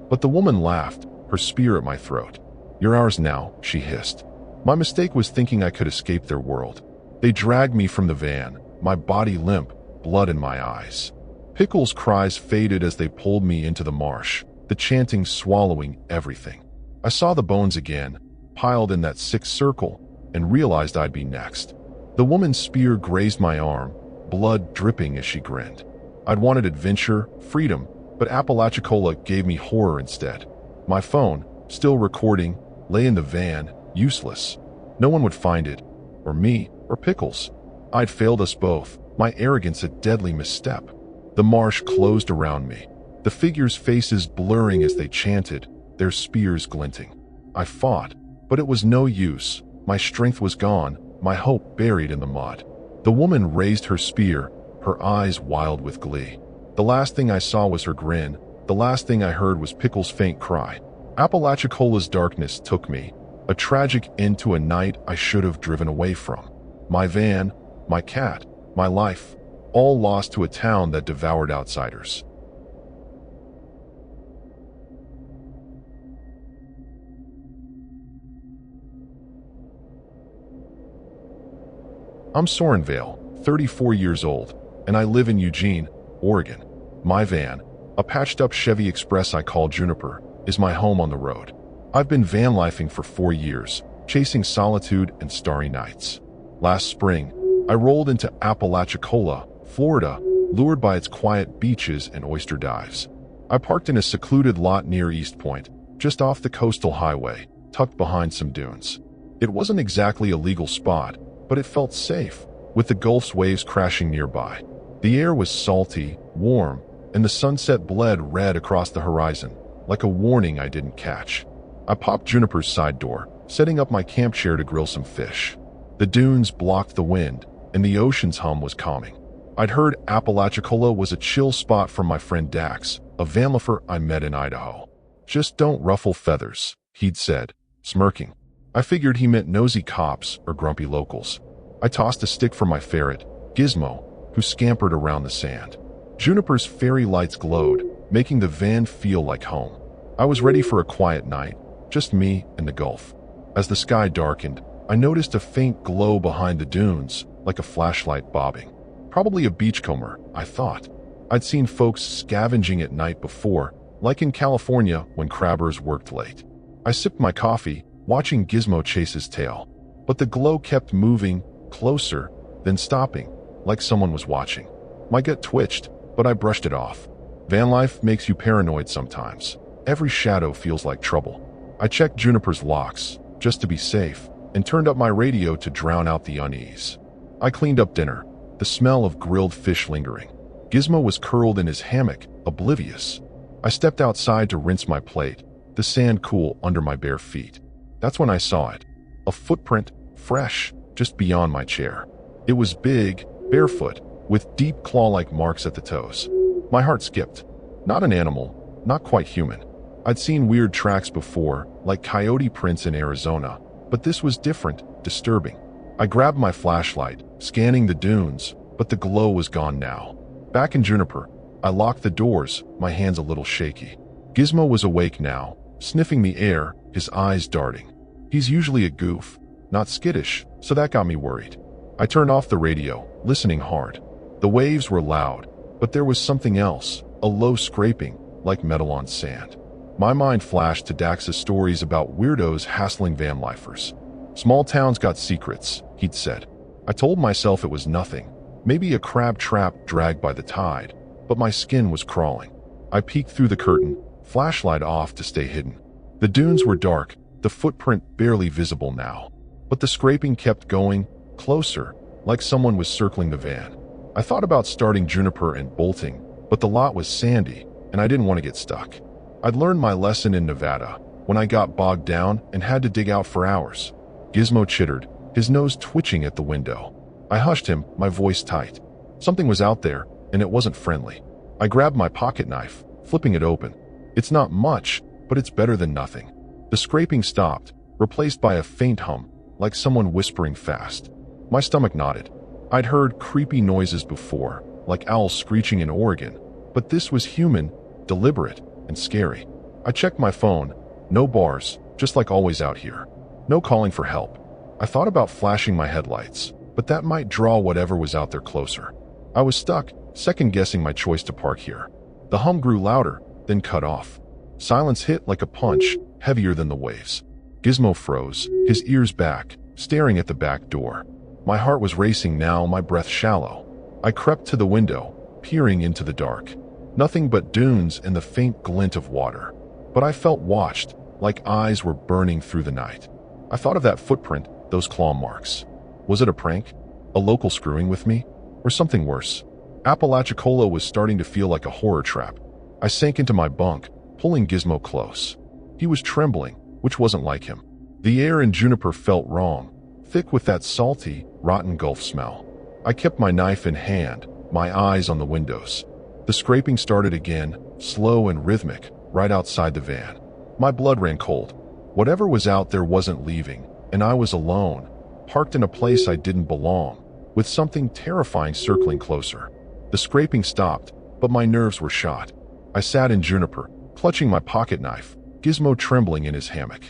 [SPEAKER 1] But the woman laughed, her spear at my throat. "You're ours now," she hissed. My mistake was thinking I could escape their world. They dragged me from the van, my body limp, blood in my eyes. Pickles' cries faded as they pulled me into the marsh, the chanting swallowing everything. I saw the bones again, piled in that sick circle, and realized I'd be next. The woman's spear grazed my arm, blood dripping as she grinned. I'd wanted adventure, freedom, but Apalachicola gave me horror instead. My phone, still recording, lay in the van, useless. No one would find it, or me, or Pickles. I'd failed us both, my arrogance a deadly misstep. The marsh closed around me, the figures' faces blurring as they chanted, their spears glinting. I fought, but it was no use. My strength was gone, my hope buried in the mud. The woman raised her spear, her eyes wild with glee. The last thing I saw was her grin. The last thing I heard was Pickles' faint cry. Apalachicola's darkness took me, a tragic end to a night I should have driven away from. My van, my cat, my life, all lost to a town that devoured outsiders. I'm Soren Vale, 34 years old, and I live in Eugene, Oregon. My van, a patched-up Chevy Express I call Juniper, is my home on the road. I've been van-lifing for 4 years, chasing solitude and starry nights. Last spring, I rolled into Apalachicola, Florida, lured by its quiet beaches and oyster dives. I parked in a secluded lot near East Point, just off the coastal highway, tucked behind some dunes. It wasn't exactly a legal spot, but it felt safe, with the Gulf's waves crashing nearby. The air was salty, warm, and the sunset bled red across the horizon, like a warning I didn't catch. I popped Juniper's side door, setting up my camp chair to grill some fish. The dunes blocked the wind, and the ocean's hum was calming. I'd heard Apalachicola was a chill spot from my friend Dax, a Vanlifer I met in Idaho. "Just don't ruffle feathers," he'd said, smirking. I figured he meant nosy cops or grumpy locals. I tossed a stick for my ferret, Gizmo, who scampered around the sand. Juniper's fairy lights glowed, making the van feel like home. I was ready for a quiet night, just me and the Gulf. As the sky darkened, I noticed a faint glow behind the dunes, like a flashlight bobbing. Probably a beachcomber, I thought. I'd seen folks scavenging at night before, like in California when crabbers worked late. I sipped my coffee, watching Gizmo chase his tail. But the glow kept moving, closer, then stopping, like someone was watching. My gut twitched, but I brushed it off. Vanlife makes you paranoid sometimes. Every shadow feels like trouble. I checked Juniper's locks, just to be safe, and turned up my radio to drown out the unease. I cleaned up dinner, the smell of grilled fish lingering. Gizmo was curled in his hammock, oblivious. I stepped outside to rinse my plate, the sand cool under my bare feet. That's when I saw it. A footprint, fresh, just beyond my chair. It was big, barefoot, with deep claw-like marks at the toes. My heart skipped. Not an animal, not quite human. I'd seen weird tracks before, like coyote prints in Arizona, but this was different, disturbing. I grabbed my flashlight, scanning the dunes, but the glow was gone now. Back in Juniper, I locked the doors, my hands a little shaky. Gizmo was awake now, sniffing the air, his eyes darting. He's usually a goof, not skittish, so that got me worried. I turned off the radio, listening hard. The waves were loud, but there was something else, a low scraping, like metal on sand. My mind flashed to Dax's stories about weirdos hassling vanlifers. Small towns got secrets, he'd said. I told myself it was nothing, maybe a crab trap dragged by the tide, but my skin was crawling. I peeked through the curtain, flashlight off to stay hidden. The dunes were dark, the footprint barely visible now. But the scraping kept going, closer, like someone was circling the van. I thought about starting Juniper and bolting, but the lot was sandy, and I didn't want to get stuck. I'd learned my lesson in Nevada, when I got bogged down and had to dig out for hours. Gizmo chittered, his nose twitching at the window. I hushed him, my voice tight. Something was out there, and it wasn't friendly. I grabbed my pocket knife, flipping it open. It's not much, but it's better than nothing. The scraping stopped, replaced by a faint hum, like someone whispering fast. My stomach nodded. I'd heard creepy noises before, like owls screeching in Oregon, but this was human, deliberate, and scary. I checked my phone. No bars, just like always out here. No calling for help. I thought about flashing my headlights, but that might draw whatever was out there closer. I was stuck, second-guessing my choice to park here. The hum grew louder, then cut off. Silence hit like a punch, heavier than the waves. Gizmo froze, his ears back, staring at the back door. My heart was racing now, my breath shallow. I crept to the window, peering into the dark. Nothing but dunes and the faint glint of water. But I felt watched, like eyes were burning through the night. I thought of that footprint, those claw marks. Was it a prank? A local screwing with me? Or something worse? Apalachicola was starting to feel like a horror trap. I sank into my bunk, pulling Gizmo close. He was trembling, which wasn't like him. The air in Juniper felt wrong, thick with that salty, rotten Gulf smell. I kept my knife in hand, my eyes on the windows. The scraping started again, slow and rhythmic, right outside the van. My blood ran cold. Whatever was out there wasn't leaving, and I was alone, parked in a place I didn't belong, with something terrifying circling closer. The scraping stopped, but my nerves were shot. I sat in Juniper, clutching my pocket knife, Gizmo trembling in his hammock.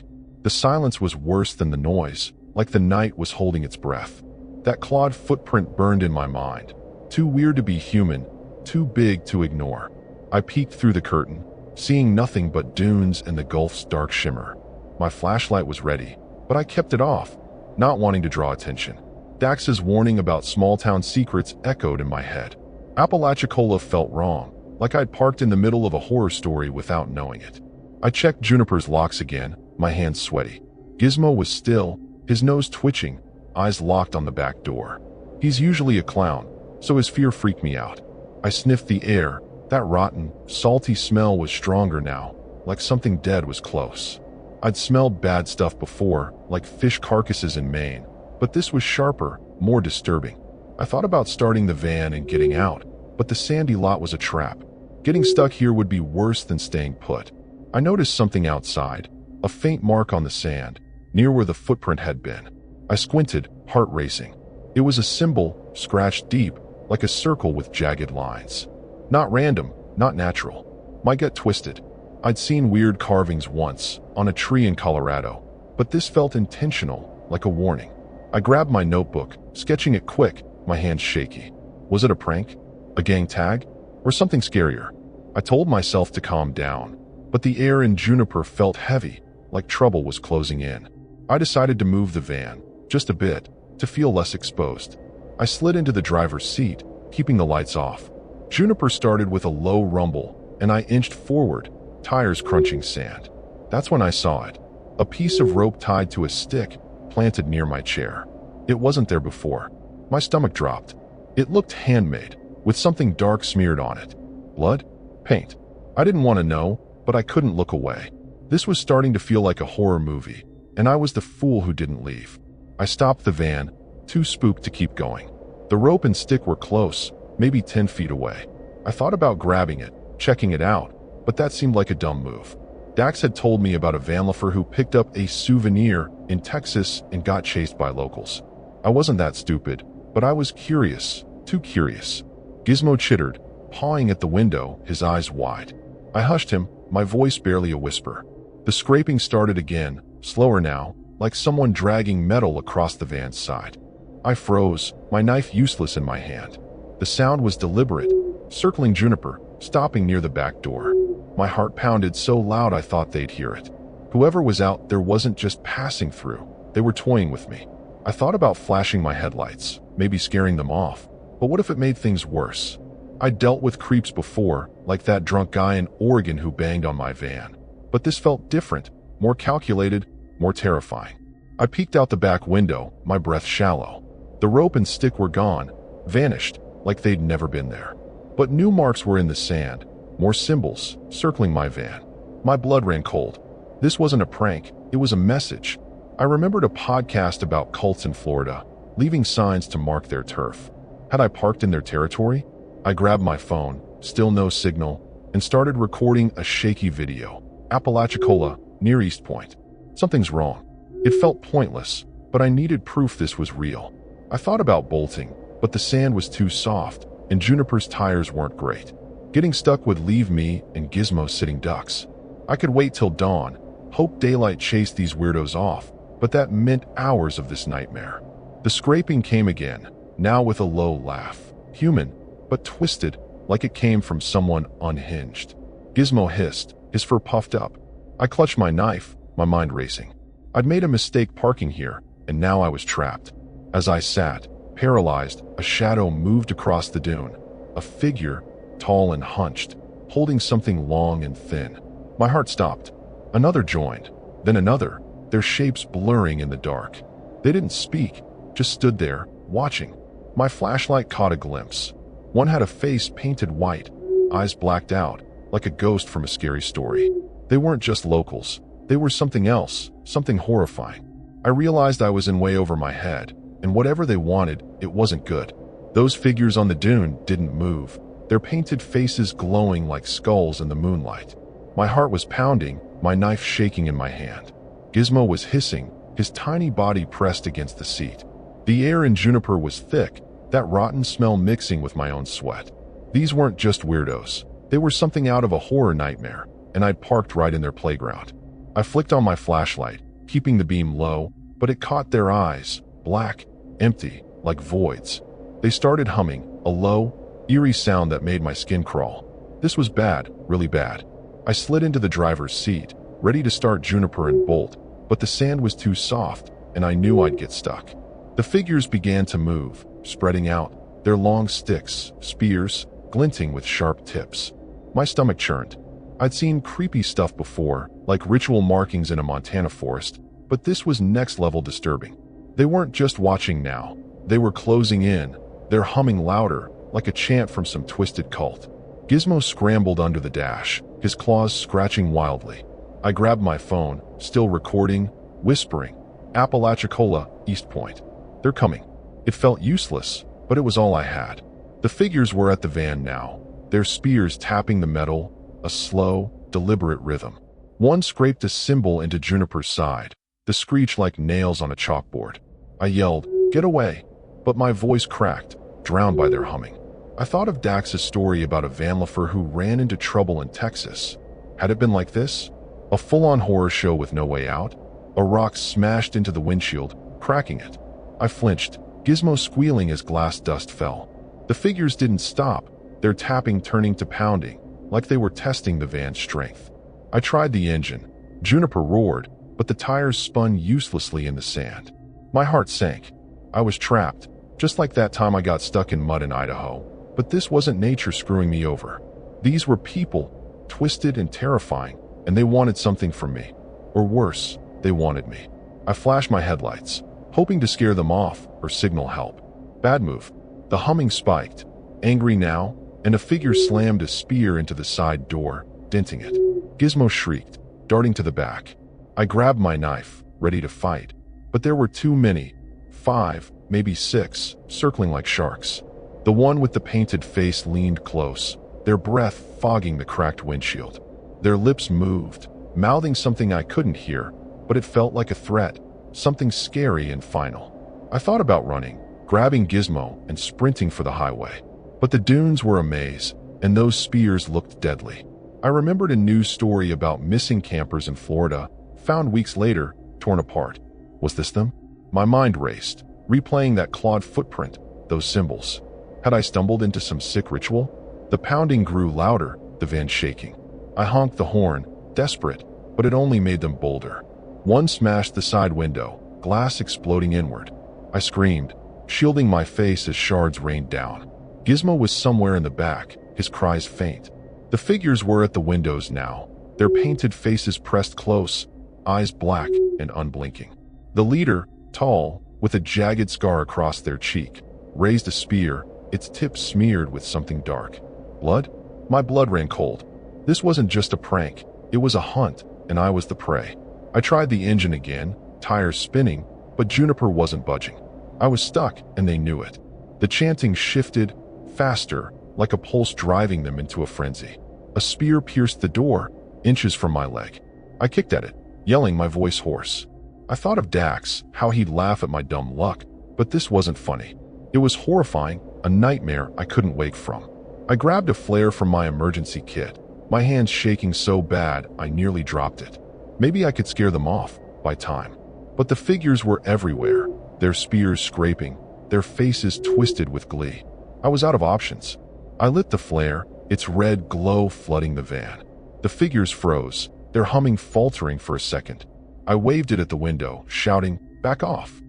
[SPEAKER 1] The silence was worse than the noise, like the night was holding its breath. That clawed footprint burned in my mind. Too weird to be human, too big to ignore. I peeked through the curtain, seeing nothing but dunes and the Gulf's dark shimmer. My flashlight was ready, but I kept it off, not wanting to draw attention. Dax's warning about small-town secrets echoed in my head. Apalachicola felt wrong, like I'd parked in the middle of a horror story without knowing it. I checked Juniper's locks again, my hands sweaty. Gizmo was still, his nose twitching, eyes locked on the back door. He's usually a clown, so his fear freaked me out. I sniffed the air. That rotten, salty smell was stronger now, like something dead was close. I'd smelled bad stuff before, like fish carcasses in Maine, but this was sharper, more disturbing. I thought about starting the van and getting out, but the sandy lot was a trap. Getting stuck here would be worse than staying put. I noticed something outside, a faint mark on the sand, near where the footprint had been. I squinted, heart racing. It was a symbol, scratched deep, like a circle with jagged lines. Not random, not natural. My gut twisted. I'd seen weird carvings once, on a tree in Colorado, but this felt intentional, like a warning. I grabbed my notebook, sketching it quick, my hands shaky. Was it a prank? A gang tag? Or something scarier? I told myself to calm down, but the air in Juniper felt heavy, like trouble was closing in. I decided to move the van, just a bit, to feel less exposed. I slid into the driver's seat, keeping the lights off. Juniper started with a low rumble, and I inched forward, tires crunching sand. That's when I saw it. A piece of rope tied to a stick, planted near my chair. It wasn't there before. My stomach dropped. It looked handmade, with something dark smeared on it. Blood? Paint? I didn't want to know, but I couldn't look away. This was starting to feel like a horror movie, and I was the fool who didn't leave. I stopped the van, too spooked to keep going. The rope and stick were close, maybe 10 feet away. I thought about grabbing it, checking it out, but that seemed like a dumb move. Dax had told me about a Vanlifer who picked up a souvenir in Texas and got chased by locals. I wasn't that stupid, but I was curious, too curious. Gizmo chittered, pawing at the window, his eyes wide. I hushed him, my voice barely a whisper. The scraping started again, slower now, like someone dragging metal across the van's side. I froze, my knife useless in my hand. The sound was deliberate, circling Juniper, stopping near the back door. My heart pounded so loud I thought they'd hear it. Whoever was out there wasn't just passing through, they were toying with me. I thought about flashing my headlights, maybe scaring them off, but what if it made things worse? I'd dealt with creeps before, like that drunk guy in Oregon who banged on my van. But this felt different, more calculated, more terrifying. I peeked out the back window, my breath shallow. The rope and stick were gone, vanished, like they'd never been there. But new marks were in the sand, more symbols, circling my van. My blood ran cold. This wasn't a prank, it was a message. I remembered a podcast about cults in Florida, leaving signs to mark their turf. Had I parked in their territory? I grabbed my phone, still no signal, and started recording a shaky video. Apalachicola, near East Point. Something's wrong. It felt pointless, but I needed proof this was real. I thought about bolting, but the sand was too soft, and Juniper's tires weren't great. Getting stuck would leave me and Gizmo sitting ducks. I could wait till dawn, hope daylight chased these weirdos off, but that meant hours of this nightmare. The scraping came again, now with a low laugh. Human, but twisted, like it came from someone unhinged. Gizmo hissed, his fur puffed up. I clutched my knife, my mind racing. I'd made a mistake parking here, and now I was trapped. As I sat, paralyzed, a shadow moved across the dune. A figure, tall and hunched, holding something long and thin. My heart stopped. Another joined, then another, their shapes blurring in the dark. They didn't speak, just stood there, watching. My flashlight caught a glimpse. One had a face painted white, eyes blacked out, like a ghost from a scary story. They weren't just locals. They were something else, something horrifying. I realized I was in way over my head, and whatever they wanted, it wasn't good. Those figures on the dune didn't move, their painted faces glowing like skulls in the moonlight. My heart was pounding, my knife shaking in my hand. Gizmo was hissing, his tiny body pressed against the seat. The air in Juniper was thick, that rotten smell mixing with my own sweat. These weren't just weirdos. They were something out of a horror nightmare, and I'd parked right in their playground. I flicked on my flashlight, keeping the beam low, but it caught their eyes, black, empty, like voids. They started humming, a low, eerie sound that made my skin crawl. This was bad, really bad. I slid into the driver's seat, ready to start Juniper and bolt, but the sand was too soft, and I knew I'd get stuck. The figures began to move, spreading out, their long sticks, spears, glinting with sharp tips. My stomach churned. I'd seen creepy stuff before, like ritual markings in a Montana forest, But this was next-level disturbing. They weren't just watching now. They were closing in. They're humming louder, like a chant from some twisted cult. Gizmo scrambled under the dash, his claws scratching wildly. I grabbed my phone, still recording, whispering, "Apalachicola, East Point. They're coming." It felt useless, but it was all I had. The figures were at the van now, their spears tapping the metal, a slow, deliberate rhythm. One scraped a cymbal into Juniper's side, the screech like nails on a chalkboard. I yelled, "Get away!" But my voice cracked, drowned by their humming. I thought of Dax's story about a Vanlifer who ran into trouble in Texas. Had it been like this? A full-on horror show with no way out? A rock smashed into the windshield, cracking it. I flinched, Gizmo squealing as glass dust fell. The figures didn't stop, their tapping turning to pounding, like they were testing the van's strength. I tried the engine. Juniper roared, but the tires spun uselessly in the sand. My heart sank. I was trapped, just like that time I got stuck in mud in Idaho. But this wasn't nature screwing me over. These were people, twisted and terrifying, and they wanted something from me. Or worse, they wanted me. I flashed my headlights, hoping to scare them off or signal help. Bad move. The humming spiked, angry now, and a figure slammed a spear into the side door, denting it. Gizmo shrieked, darting to the back. I grabbed my knife, ready to fight. But there were too many, 5, maybe 6, circling like sharks. The one with the painted face leaned close, their breath fogging the cracked windshield. Their lips moved, mouthing something I couldn't hear, but it felt like a threat, something scary and final. I thought about running, grabbing Gizmo and sprinting for the highway. But the dunes were a maze, and those spears looked deadly. I remembered a news story about missing campers in Florida, found weeks later, torn apart. Was this them? My mind raced, replaying that clawed footprint, those symbols. Had I stumbled into some sick ritual? The pounding grew louder, the van shaking. I honked the horn, desperate, but it only made them bolder. One smashed the side window, glass exploding inward. I screamed, shielding my face as shards rained down. Gizmo was somewhere in the back, his cries faint. The figures were at the windows now, their painted faces pressed close, eyes black and unblinking. The leader, tall, with a jagged scar across their cheek, raised a spear, its tip smeared with something dark. Blood? My blood ran cold. This wasn't just a prank, it was a hunt, and I was the prey. I tried the engine again, tires spinning, but Juniper wasn't budging. I was stuck, and they knew it. The chanting shifted, faster, like a pulse driving them into a frenzy. A spear pierced the door, inches from my leg. I kicked at it, yelling, my voice hoarse. I thought of Dax, how he'd laugh at my dumb luck, but this wasn't funny. It was horrifying, a nightmare I couldn't wake from. I grabbed a flare from my emergency kit, my hands shaking so bad I nearly dropped it. Maybe I could scare them off, by time. But the figures were everywhere, their spears scraping, their faces twisted with glee. I was out of options. I lit the flare, its red glow flooding the van. The figures froze, their humming faltering for a second. I waved it at the window, shouting, "Back off."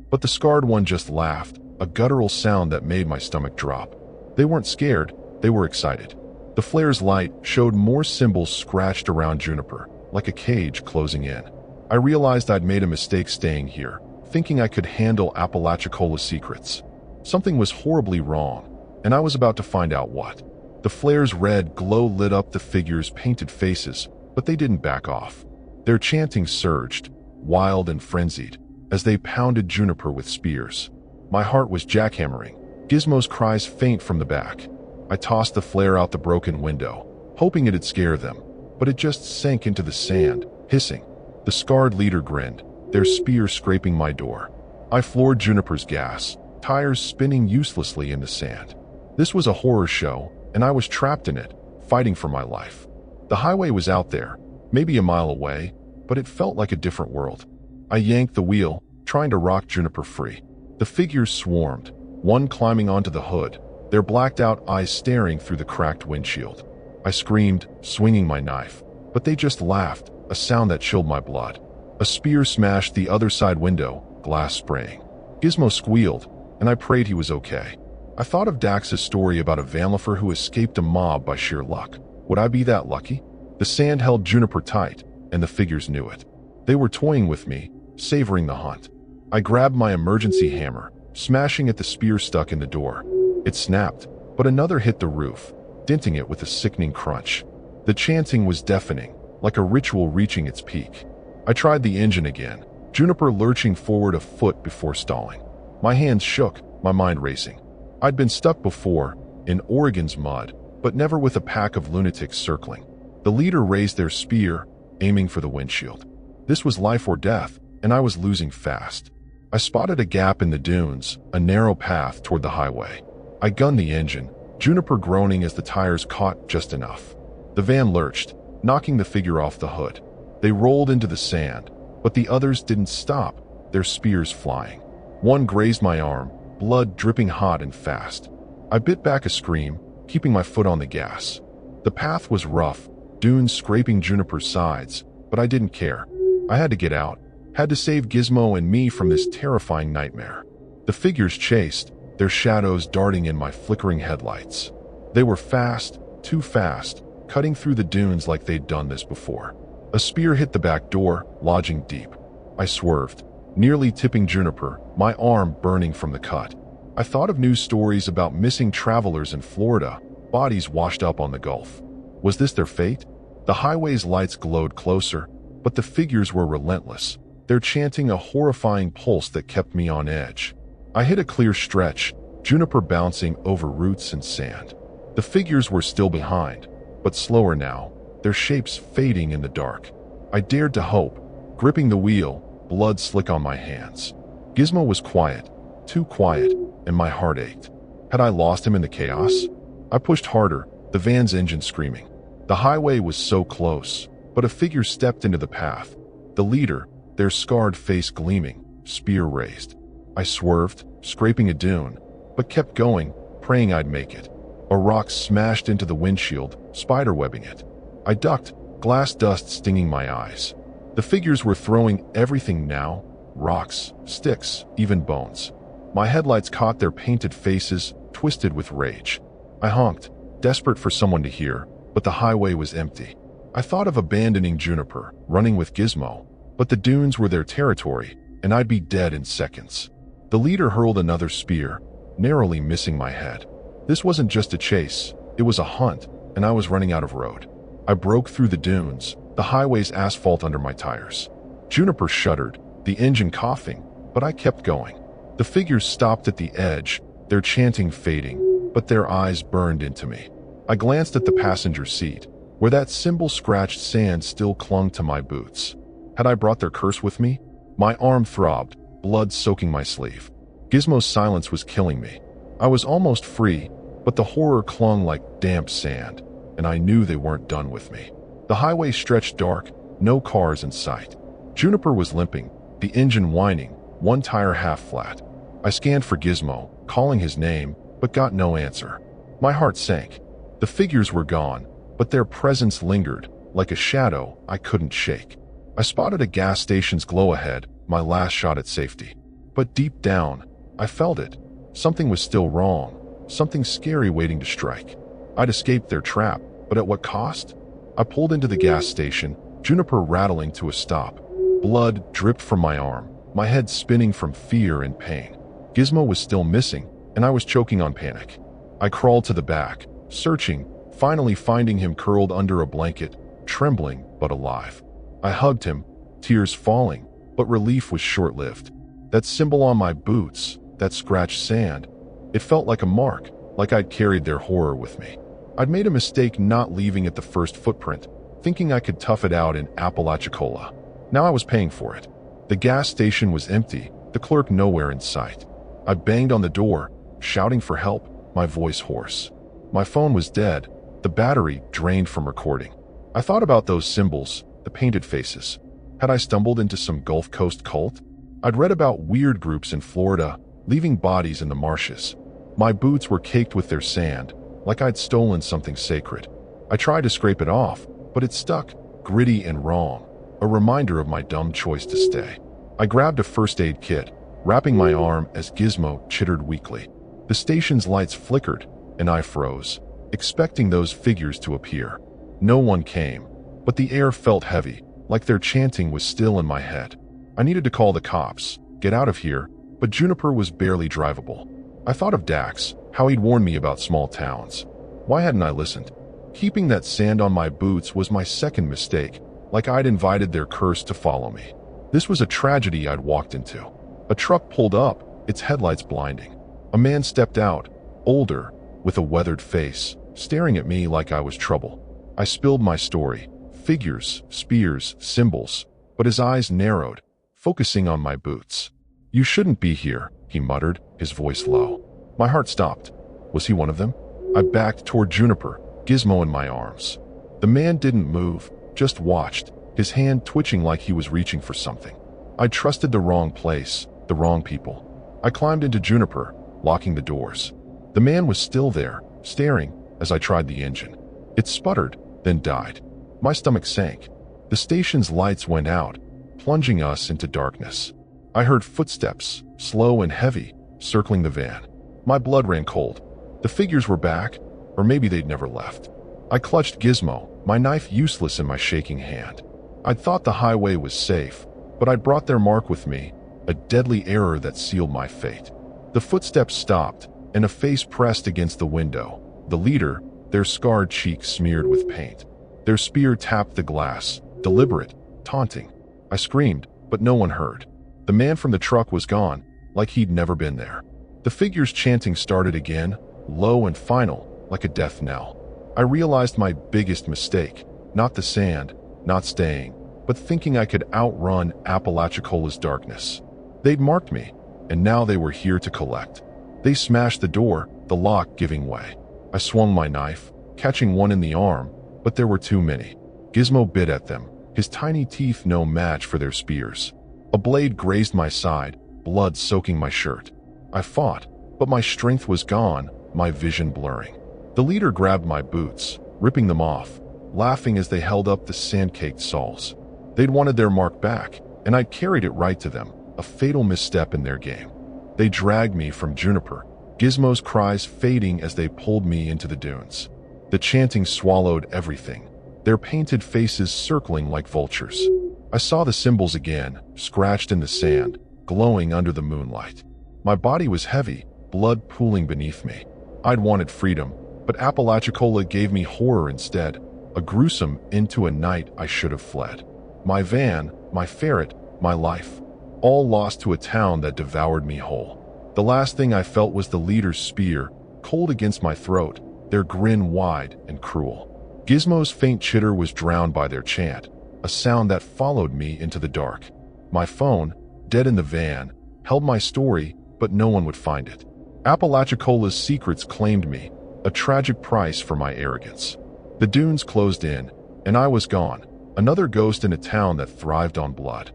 [SPEAKER 1] But the scarred one just laughed, a guttural sound that made my stomach drop. They weren't scared, they were excited. The flare's light showed more symbols scratched around Juniper, like a cage closing in. I realized I'd made a mistake staying here, thinking I could handle Apalachicola secrets. Something was horribly wrong, and I was about to find out what. The flare's red glow lit up the figures' painted faces, but they didn't back off. Their chanting surged, wild and frenzied, as they pounded Juniper with spears. My heart was jackhammering, Gizmo's cries faint from the back. I tossed the flare out the broken window, hoping it'd scare them, but it just sank into the sand, hissing. The scarred leader grinned, their spear scraping my door. I floored Juniper's gas, tires spinning uselessly in the sand. This was a horror show, and I was trapped in it, fighting for my life. The highway was out there, maybe a mile away, but it felt like a different world. I yanked the wheel, trying to rock Juniper free. The figures swarmed, one climbing onto the hood, their blacked-out eyes staring through the cracked windshield. I screamed, swinging my knife, but they just laughed, a sound that chilled my blood. A spear smashed the other side window, glass spraying. Gizmo squealed, and I prayed he was okay. I thought of Dax's story about a Vanlifer who escaped a mob by sheer luck. Would I be that lucky? The sand held Juniper tight, and the figures knew it. They were toying with me, savoring the hunt. I grabbed my emergency hammer, smashing at the spear stuck in the door. It snapped, but another hit the roof, denting it with a sickening crunch. The chanting was deafening, like a ritual reaching its peak. I tried the engine again, Juniper lurching forward a foot before stalling. My hands shook, my mind racing. I'd been stuck before, in Oregon's mud, but never with a pack of lunatics circling. The leader raised their spear, aiming for the windshield. This was life or death, and I was losing fast. I spotted a gap in the dunes, a narrow path toward the highway. I gunned the engine, Juniper groaning as the tires caught just enough. The van lurched, knocking the figure off the hood. They rolled into the sand, but the others didn't stop, their spears flying. One grazed my arm, blood dripping hot and fast. I bit back a scream, keeping my foot on the gas. The path was rough, dunes scraping Juniper's sides, but I didn't care. I had to get out, had to save Gizmo and me from this terrifying nightmare. The figures chased, their shadows darting in my flickering headlights. They were fast, too fast, cutting through the dunes like they'd done this before. A spear hit the back door, lodging deep. I swerved, nearly tipping Juniper, my arm burning from the cut. I thought of news stories about missing travelers in Florida, bodies washed up on the Gulf. Was this their fate? The highway's lights glowed closer, but the figures were relentless, their chanting a horrifying pulse that kept me on edge. I hit a clear stretch, Juniper bouncing over roots and sand. The figures were still behind, but slower now, their shapes fading in the dark. I dared to hope, gripping the wheel, blood slick on my hands. Gizmo was quiet, too quiet, and my heart ached. Had I lost him in the chaos? I pushed harder, the van's engine screaming. The highway was so close, but a figure stepped into the path. The leader, their scarred face gleaming, spear raised. I swerved, scraping a dune, but kept going, praying I'd make it. A rock smashed into the windshield, spiderwebbing it. I ducked, glass dust stinging my eyes. The figures were throwing everything now, rocks, sticks, even bones. My headlights caught their painted faces, twisted with rage. I honked, desperate for someone to hear, but the highway was empty. I thought of abandoning Juniper, running with Gizmo, but the dunes were their territory, and I'd be dead in seconds. The leader hurled another spear, narrowly missing my head. This wasn't just a chase, it was a hunt, and I was running out of road. I broke through the dunes, the highway's asphalt under my tires. Juniper shuddered, the engine coughing, but I kept going. The figures stopped at the edge, their chanting fading, but their eyes burned into me. I glanced at the passenger seat, where that symbol-scratched sand still clung to my boots. Had I brought their curse with me? My arm throbbed, blood soaking my sleeve. Gizmo's silence was killing me. I was almost free, but the horror clung like damp sand, and I knew they weren't done with me. The highway stretched dark, no cars in sight. Juniper was limping, the engine whining, one tire half flat. I scanned for Gizmo, calling his name, but got no answer. My heart sank. The figures were gone, but their presence lingered, like a shadow I couldn't shake. I spotted a gas station's glow ahead, my last shot at safety. But deep down, I felt it. Something was still wrong, something scary waiting to strike. I'd escaped their trap, but at what cost? I pulled into the gas station, Juniper rattling to a stop. Blood dripped from my arm, my head spinning from fear and pain. Gizmo was still missing, and I was choking on panic. I crawled to the back, searching, finally finding him curled under a blanket, trembling but alive. I hugged him, tears falling, but relief was short-lived. That symbol on my boots, that scratched sand, it felt like a mark, like I'd carried their horror with me. I'd made a mistake not leaving at the first footprint, thinking I could tough it out in Apalachicola. Now I was paying for it. The gas station was empty, the clerk nowhere in sight. I banged on the door, shouting for help, my voice hoarse. My phone was dead, the battery drained from recording. I thought about those symbols, the painted faces. Had I stumbled into some Gulf Coast cult? I'd read about weird groups in Florida, leaving bodies in the marshes. My boots were caked with their sand, like I'd stolen something sacred. I tried to scrape it off, but it stuck, gritty and wrong, a reminder of my dumb choice to stay. I grabbed a first aid kit, wrapping my arm as Gizmo chittered weakly. The station's lights flickered, and I froze, expecting those figures to appear. No one came, but the air felt heavy, like their chanting was still in my head. I needed to call the cops, get out of here, but Juniper was barely drivable. I thought of Dax, how he'd warned me about small towns. Why hadn't I listened? Heaping that sand on my boots was my second mistake, like I'd invited their curse to follow me. This was a tragedy I'd walked into. A truck pulled up, its headlights blinding. A man stepped out, older, with a weathered face, staring at me like I was trouble. I spilled my story, figures, spears, symbols, but his eyes narrowed, focusing on my boots. "You shouldn't be here," he muttered, his voice low. My heart stopped. Was he one of them? I backed toward Juniper, Gizmo in my arms. The man didn't move, just watched, his hand twitching like he was reaching for something. I trusted the wrong place, the wrong people. I climbed into Juniper, locking the doors. The man was still there, staring, as I tried the engine. It sputtered, then died. My stomach sank. The station's lights went out, plunging us into darkness. I heard footsteps, slow and heavy, circling the van. My blood ran cold. The figures were back, or maybe they'd never left. I clutched Gizmo, my knife useless in my shaking hand. I'd thought the highway was safe, but I'd brought their mark with me, a deadly error that sealed my fate. The footsteps stopped, and a face pressed against the window. The leader, their scarred cheeks smeared with paint. Their spear tapped the glass, deliberate, taunting. I screamed, but no one heard. The man from the truck was gone, like he'd never been there. The figure's chanting started again, low and final, like a death knell. I realized my biggest mistake, not the sand, not staying, but thinking I could outrun Apalachicola's darkness. They'd marked me, and now they were here to collect. They smashed the door, the lock giving way. I swung my knife, catching one in the arm, but there were too many. Gizmo bit at them, his tiny teeth no match for their spears. A blade grazed my side, blood soaking my shirt. I fought, but my strength was gone, my vision blurring. The leader grabbed my boots, ripping them off, laughing as they held up the sand-caked soles. They'd wanted their mark back, and I'd carried it right to them, a fatal misstep in their game. They dragged me from Juniper, Gizmo's cries fading as they pulled me into the dunes. The chanting swallowed everything, their painted faces circling like vultures. I saw the symbols again, scratched in the sand, glowing under the moonlight. My body was heavy, blood pooling beneath me. I'd wanted freedom, but Apalachicola gave me horror instead, a gruesome end to a night I should have fled. My van, my ferret, my life, all lost to a town that devoured me whole. The last thing I felt was the leader's spear, cold against my throat, their grin wide and cruel. Gizmo's faint chitter was drowned by their chant, a sound that followed me into the dark. My phone, dead in the van, held my story, but no one would find it. Apalachicola's secrets claimed me, a tragic price for my arrogance. The dunes closed in, and I was gone, another ghost in a town that thrived on blood.